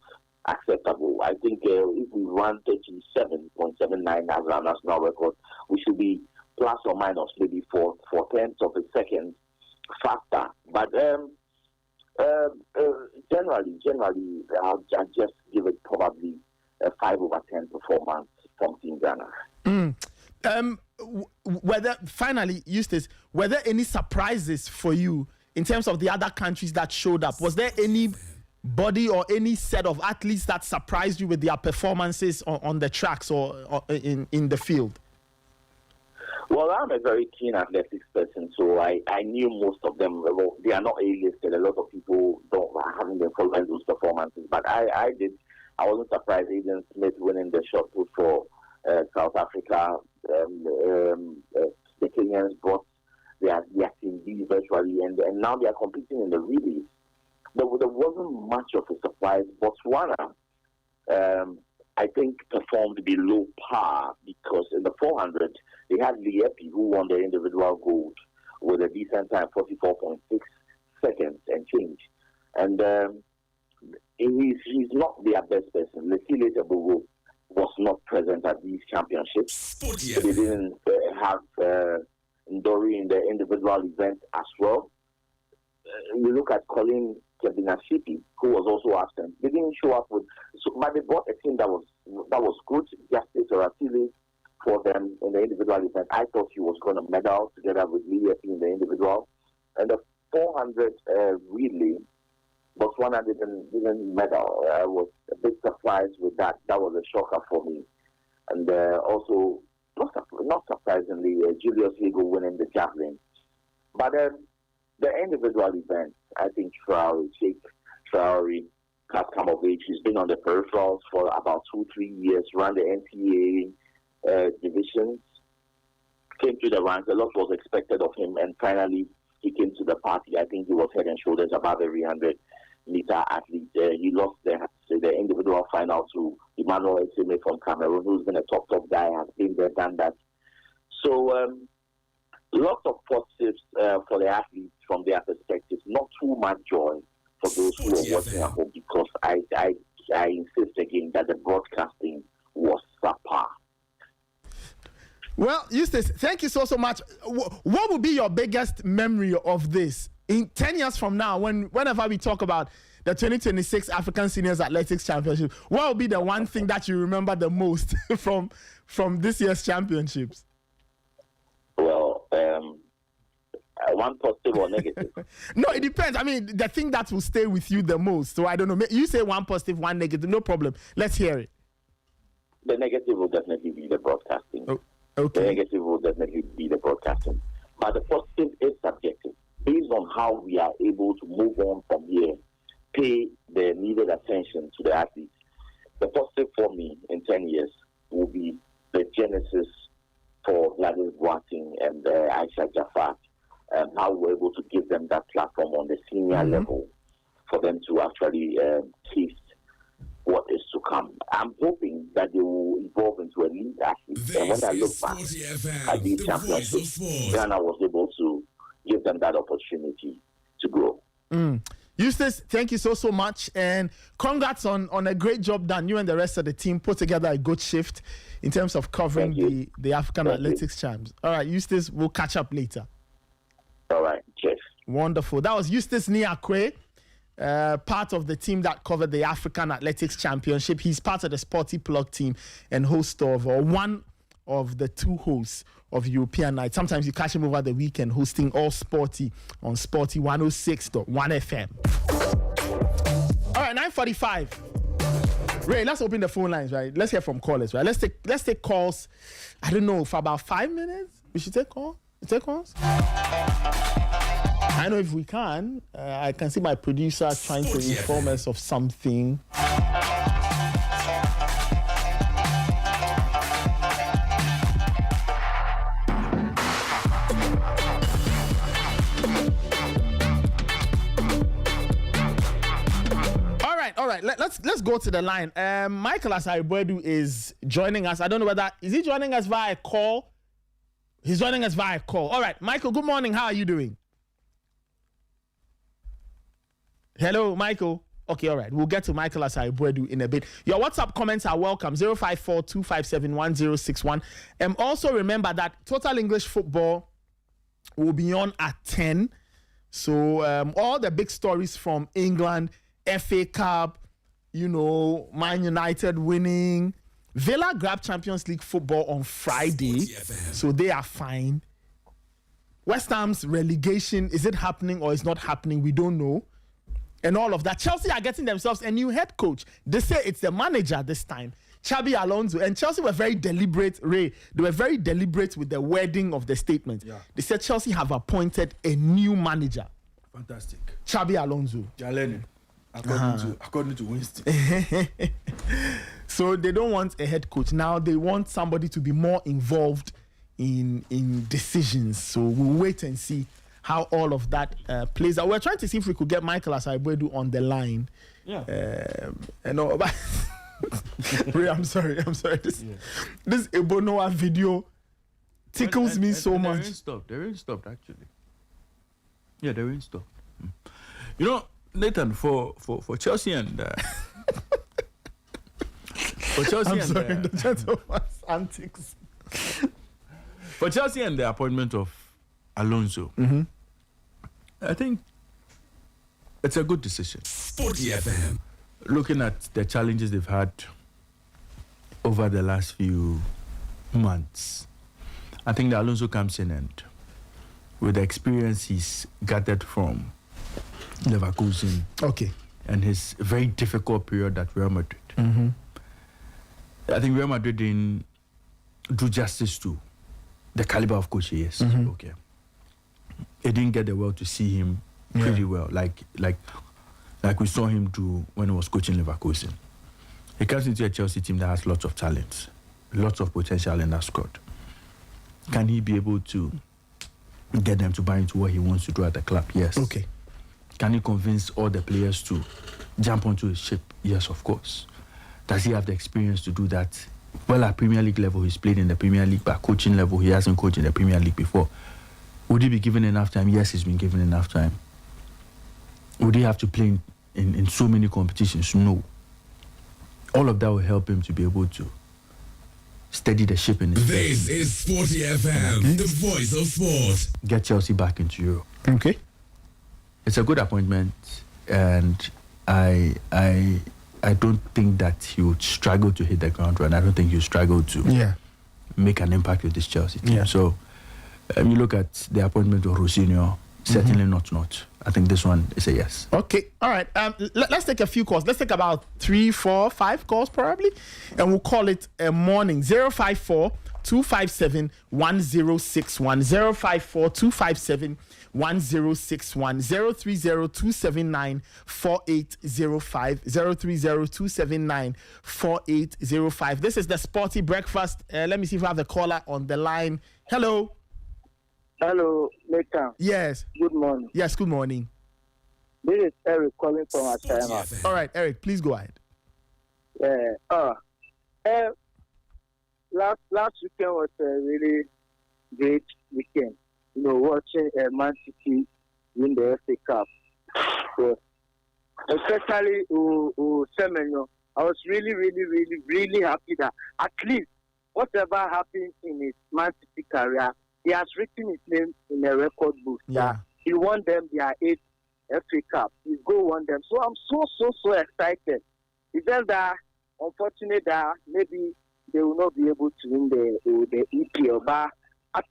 acceptable. I think if we run 37.79 as our national record, we should be plus or minus maybe 4 tenths of a second faster. But generally, I'll just give it probably a 5/10 performance from Team Ghana. Finally, Eustace, were there any surprises for you in terms of the other countries that showed up? Was there any body or any set of athletes that surprised you with their performances on the tracks or in the field? Well, I'm a very keen athletics person, so I knew most of them. Well, they are not A-listed. A lot of people haven't been following those performances, but I did. I wasn't surprised Aiden Smith winning the shot put for South Africa. The Kenyans brought their team B virtually, and now they are competing in the relays. There wasn't much of a surprise. Botswana, I think, performed below par because in the 400, they had Liepi, who won the individual gold with a decent time, 44.6 seconds and change. And he's not their best person. Leslie Tebogo was not present at these championships. They didn't have Ndori in the individual event as well. You look at Colin Kebinashipi, who was also absent. They didn't show up but they brought a team that was good. Justice Oratile for them in the individual event. I thought he was going to medal together with Liepi in the individual. And the 400 relay, Botswana didn't medal. I was a bit surprised with that. That was a shocker for me. And also, not surprisingly, Julius Lego winning the javelin. But the individual event, I think Traore has come of age. He's been on the peripherals for about 2-3 years, ran the NCAA divisions, came to the ranks. A lot was expected of him, and finally he came to the party. I think he was head and shoulders above every 100-meter athlete. He lost the individual final to Emmanuel Esime from Cameroon, who's been a top guy, has been there, done that. So lots of positives for the athletes from their perspective. Not too much joy for those who are watching at home, because I insist again that the broadcasting was subpar. Well, Eustace, thank you so much. What would be your biggest memory of this in 10 years from now, whenever we talk about the 2026 African Seniors Athletics Championship? What will be the one thing that you remember the most from this year's championships? Well, one positive or negative? No, it depends. I mean, the thing that will stay with you the most. So I don't know. You say one positive, one negative. No problem. Let's hear it. The negative will definitely be the broadcasting. Oh, okay. The negative will definitely be the broadcasting. But the positive is subjective. Based on how we are able to move on from here, pay the needed attention to the athletes. The positive for me in 10 years will be the genesis for Gladys Boateng and Aisha Jafar, and how we're able to give them that platform on the senior level for them to actually taste what is to come. I'm hoping that they will evolve into a league athlete. And when I look back at the championships, Ghana was able to give them that opportunity to grow. Eustace, thank you so much, and congrats on a great job done. You and the rest of the team put together a good shift in terms of covering the African Athletics Champs. All right, Eustace, we'll catch up later. All right, cheers. Wonderful. That was Eustace Niakwe, part of the team that covered the African Athletics Championship. He's part of the Sporty Plug team and host of, or one of the two hosts of European Night. Sometimes you catch him over the weekend hosting All Sporty on Sporty 106.1 FM. All right, 9:45. Ray, let's open the phone lines, right? Let's hear from callers, right? Let's take calls. I don't know, for about 5 minutes. We should take calls. Take calls. I know if we can. I can see my producer trying to inform us of something. All right. Let's go to the line. Michael Asariboedu is joining us. I don't know whether is he joining us via a call. He's joining us via a call. All right, Michael. Good morning. How are you doing? Hello, Michael. Okay, all right. We'll get to Michael Asariboedu in a bit. Your WhatsApp comments are welcome. 054-257-1061. Also remember that Total English Football will be on at 10. So all the big stories from England, FA Cup, Man United winning. Villa grabbed Champions League football on Friday, so they are fine. West Ham's relegation, is it happening or is not happening? We don't know. And all of that. Chelsea are getting themselves a new head coach. They say it's the manager this time, Xabi Alonso. And Chelsea were very deliberate, Ray. They were very deliberate with the wording of the statement. Yeah. They said Chelsea have appointed a new manager. Fantastic. Xabi Alonso. They're learning. According to Winston. So they don't want a head coach. Now they want somebody to be more involved in decisions. So we'll wait and see how all of that plays out. We're trying to see if we could get Michael Asariboedu on the line. Yeah. Ray, I'm sorry. This Ebonoa video tickles me so much. They're in stopped actually. Yeah, they're in stopped. Nathan, for Chelsea and for Chelsea I'm and sorry, the gentleman's antics. For Chelsea and the appointment of Alonso, I think it's a good decision. SportyFM. Looking at the challenges they've had over the last few months, I think that Alonso comes in and with the experience he's gathered from Leverkusen, and his very difficult period at Real Madrid. I think Real Madrid didn't do justice to the caliber of coach he is. It didn't get the world to see him pretty well, like we saw him do when he was coaching Leverkusen. He comes into a Chelsea team that has lots of talent, lots of potential in that squad. Can he be able to get them to buy into what he wants to do at the club? Yes. Okay. Can he convince all the players to jump onto his ship? Yes, of course. Does he have the experience to do that? Well, at Premier League level, he's played in the Premier League, but at coaching level, he hasn't coached in the Premier League before. Would he be given enough time? Yes, he's been given enough time. Would he have to play in so many competitions? No. All of that will help him to be able to steady the ship in his This is SportyFM, the voice of sport. Get Chelsea back into Europe. Okay. It's a good appointment, and I don't think that he would struggle to hit the ground run. I don't think he'll struggle to make an impact with this Chelsea team. So you look at the appointment of Rosinho, certainly not. I think this one is a yes. Okay, all right. Let's take a few calls. Let's take about 3, 4, 5 calls probably, and we'll call it a morning. 054-257-1061. 054-257-1061. 030-279-4805. 030-279-4805. This is the Sporty Breakfast. Let me see if I have the caller on the line. Hello. Hello, Nathan. Yes. Good morning. Yes, good morning. This is Eric calling from Achema. All right, Eric, please go ahead. Last weekend was a really great weekend. Watching Man City win the FA Cup. So especially Semenyo. I was really, really, really, really happy that at least whatever happened in his Man City career, he has written his name in a record book. Yeah. He won them their 8th FA Cup. His goal won them. So I'm so excited. It's just that unfortunate that maybe they will not be able to win the EPL. But I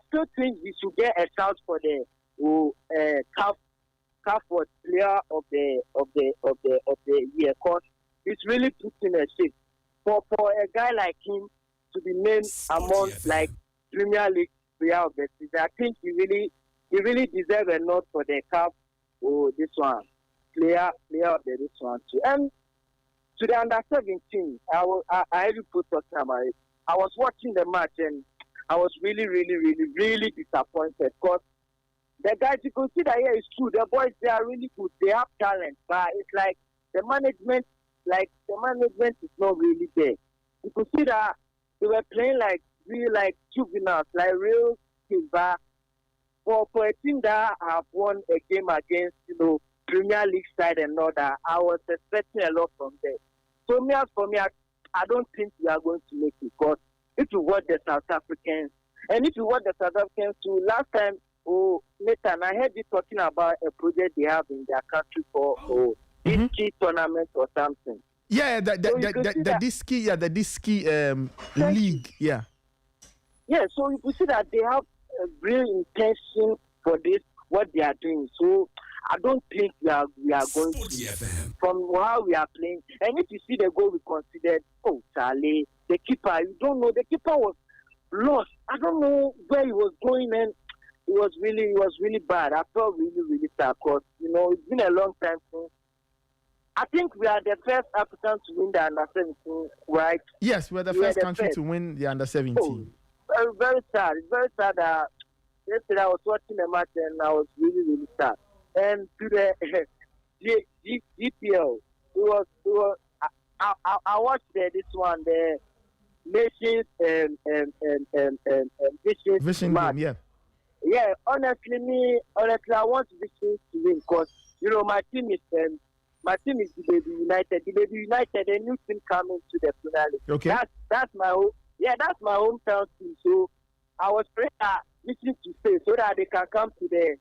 still think we should get a shout for the CAF player of the year, because he's really putting a shape. For a guy like him to be named among like Premier League player of the season, I think he really deserves a nod for the CAF this one player of this one too. And to the under 17, I really put talking about it. I was watching the match and I was really disappointed, because the guys, you can see that here is true. The boys, they are really good. They have talent, but it's like the management is not really there. You could see that they were playing like real, like juveniles, like real kids. But for a team that have won a game against, Premier League side and all that, I was expecting a lot from them. So for me, I don't think we are going to make it. Because if you watch the South Africans, and if you watch the South Africans too, last time, Nathan, I heard you talking about a project they have in their country for Disky tournament or something. Yeah, the Disky league. Yeah. Yeah, so you can see that they have a real intention for this, what they are doing. So I don't think we are going to, from how we are playing. And if you see the goal we considered, Charlie, the keeper, you don't know, the keeper was lost. I don't know where he was going, and it was really bad. I felt really sad, because it's been a long time since. I think we are the first Africans to win the under 17, right? Yes, we're the first country to win the under 17. Very, very sad. It's very sad that yesterday I was watching the match and I was really sad. And to the GPL, I watched this one, the Nations and Vision match. game, yeah. Yeah, honestly, I want Vision to win, because my team is the Baby United. The Baby United, a new team coming to the finale. Okay. That's my home. Yeah, that's my hometown team. So I was praying Vision to stay so that they can come to the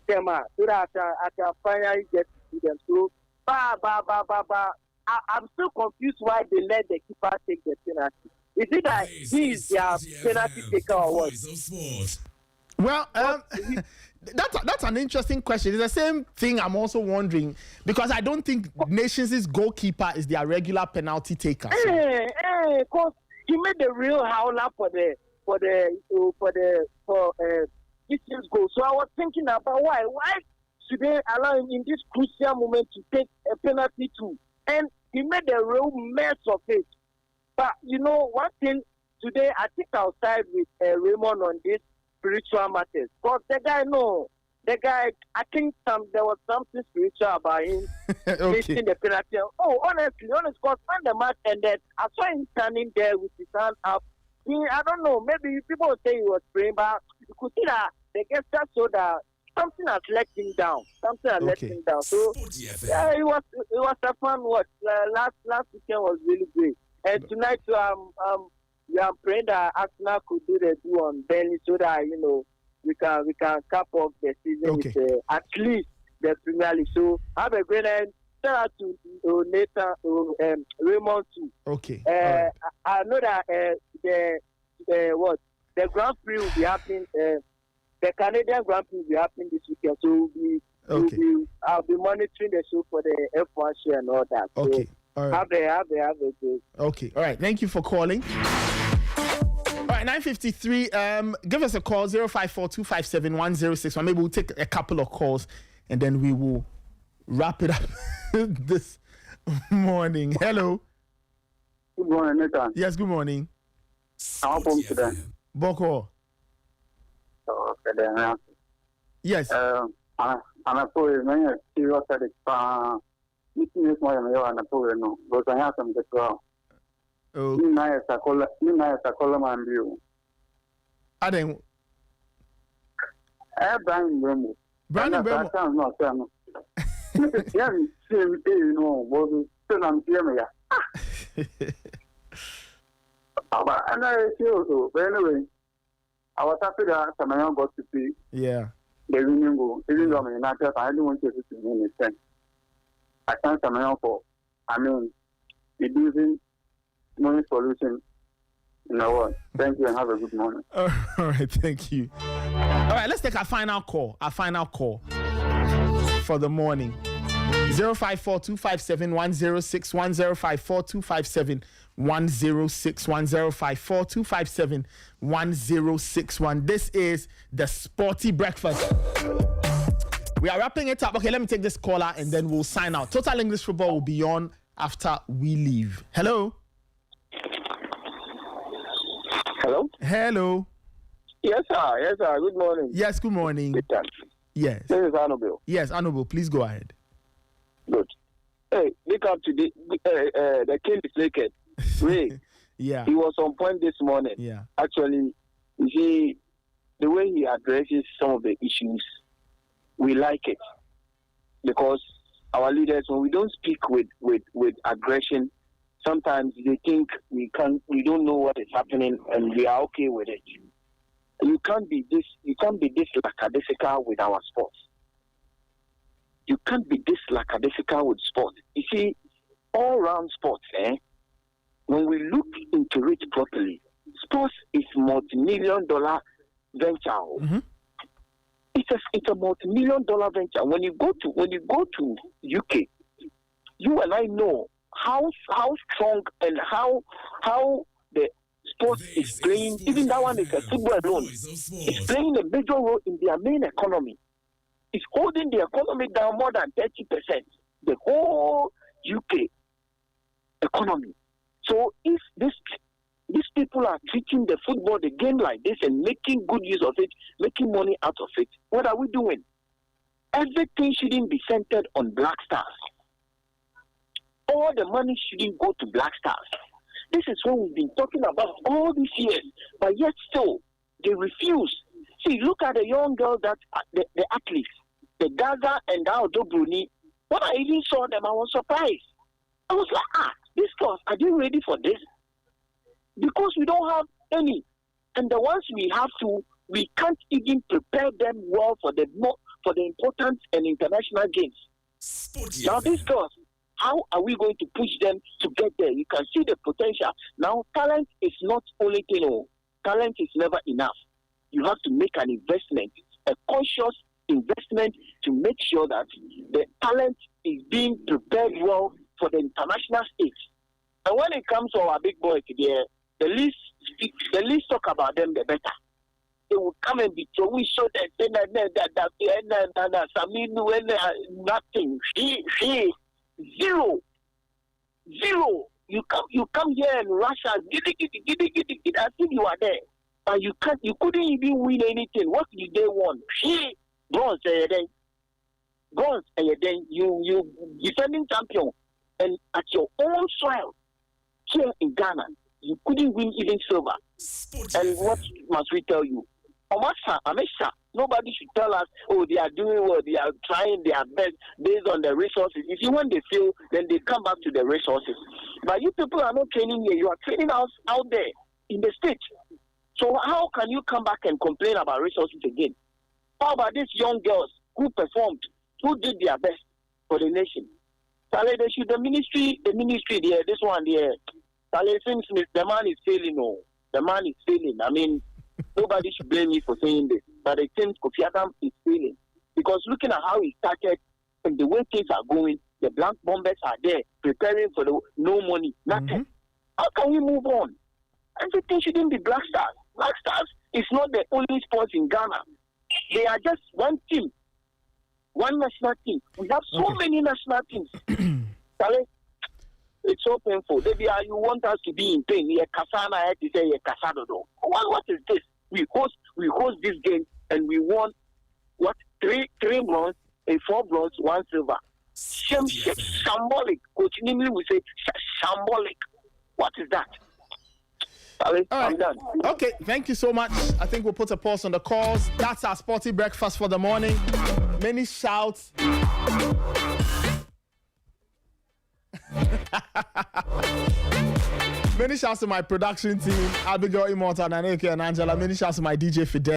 Tema, so that I can finally get to see them. So I'm still confused why they let the keeper take the penalty. Is it that he is their penalty taker or what? Well, that's an interesting question. It's the same thing I'm also wondering, because I don't think Nations' goalkeeper is their regular penalty taker. Because he made the real howler for Nations goal. So I was thinking about why should they allow him in this crucial moment to take a penalty too? And he made a real mess of it. But one thing today, I think I'll side with Raymond on this spiritual matters. Because the guy, I think there was something spiritual about him missing the penalty. Honestly, because when the match ended, I saw him standing there with his hand up. I don't know, maybe people would say he was praying, but you could see that the gesture showed that something has let him down. So yeah, it was a fun watch. Last weekend was really great. And tonight, we are praying that Arsenal could do the do on Burnley, so that we can cap off the season with at least the Premier League. So have a great night. Shout out to Nathan, Raymond too. Okay. Right. I know that the Grand Prix will be happening. The Canadian Grand Prix will be happening this weekend. So I'll be monitoring the show for the F1 show and all that. Okay. So all right. Have a good. Okay. All right. Thank you for calling. All right, 9:53. Give us a call, 054-257-1061. Maybe we'll take a couple of calls and then we will wrap it up this morning. Hello. Good morning, Nathan. Yes, good morning. I'm home today. Boko. Okay, then. Yes. I'm a poet. I'm serious at it. Meeting is more than you are a poet. No, but I have some good girl. Oh. You know, it's a column view. I didn't. Brian Bremo. Brandon Bremo. Yeah, you know, was still I'm here. And I feel so. But anyway, I was happy that someone got to see Yeah. the winning goal. Even though I'm not sure, I don't want to see the sense. I can't someone for. I mean, reducing money solution in the world. Thank you and have a good morning. All right, thank you. All right, let's take our final call. For the morning. 054-257-1061, 054-257-1061, 054-257-1061. This is the Sporty Breakfast. We are wrapping it up. Okay, let me take this caller and then we'll sign out. Total English Football will be on after we leave. Hello? Hello? Hello? Yes, sir. Yes, sir. Good morning. Yes, good morning. Yes. This is Honorable. Yes, Honorable, please go ahead. Good. Hey, wake up to the king is naked. Ray, Yeah. he was on point this morning. Yeah. Actually, you see, the way he addresses some of the issues, we like it. Because our leaders, when we don't speak with aggression, sometimes they think we don't know what is happening and we are okay with it. You can't be this lackadaisical with our sports. You can't be this lackadaisical with sports. You see, all round sports, when we look into it properly, sports is multi-million-dollar venture. Mm-hmm. It's a multi-million-dollar venture. When you go to UK, you and I know how strong and how the sports is playing. Even that one is a football alone. It's playing a major role in their main economy. It's holding the economy down more than 30%. The whole UK economy. So if these people are treating the football, the game like this and making good use of it, making money out of it, what are we doing? Everything shouldn't be centered on Black Stars. All the money shouldn't go to Black Stars. This is what we've been talking about all these years, but yet still, they refuse. See, look at the young girls that the athletes, the Gaza and the Aldo Bruni. When I even saw them, I was surprised. I was like, these girls, are they ready for this? Because we don't have any. And the ones we have we can't even prepare them well for the important and international games. Now these girls, how are we going to push them to get there? You can see the potential. Now, talent is not only thing. Talent is never enough. You have to make an investment, a conscious investment to make sure that the talent is being prepared well for the international stage. And when it comes to our big boys today, the least talk about them, the better. They will come and be throwing show that Saminu and nothing. Zero. You come here and Russia, giddy, as if you are there. But you couldn't even win anything. What did they want? Bronze, you defending champion, and at your own soil here in Ghana, you couldn't win even silver. And what must we tell you? Amesha, nobody should tell us, they are doing well, they are trying their best based on the resources. You see, when they fail, then they come back to the resources. But you people are not training here. You are training us out there in the States. So how can you come back and complain about resources again? How about these young girls who performed, who did their best for the nation? The ministry there, this one there, the man is failing. The man is failing. I mean, nobody should blame me for saying this, but it seems Kofi Adam is failing. Because looking at how he started and the way things are going, the black bombers are there preparing for the no money, nothing. Mm-hmm. How can we move on? Everything shouldn't be Black Stars. Black Stars is not the only sport in Ghana. They are just one team, one national team. We have so many national teams. It's so painful. Maybe you want us to be in pain. What is this? We host this game and we won three bronze, 4 bronze, 1 silver. Symbolic. Coach Nimli will say symbolic. What is that? Ali, All I'm right. done. Okay, thank you so much. I think we'll put a pause on the calls. That's our sporty breakfast for the morning. Many shouts. Many shouts to my production team, Abigail Immortal, Naneke, and Angela. Many shouts to my DJ Fidel.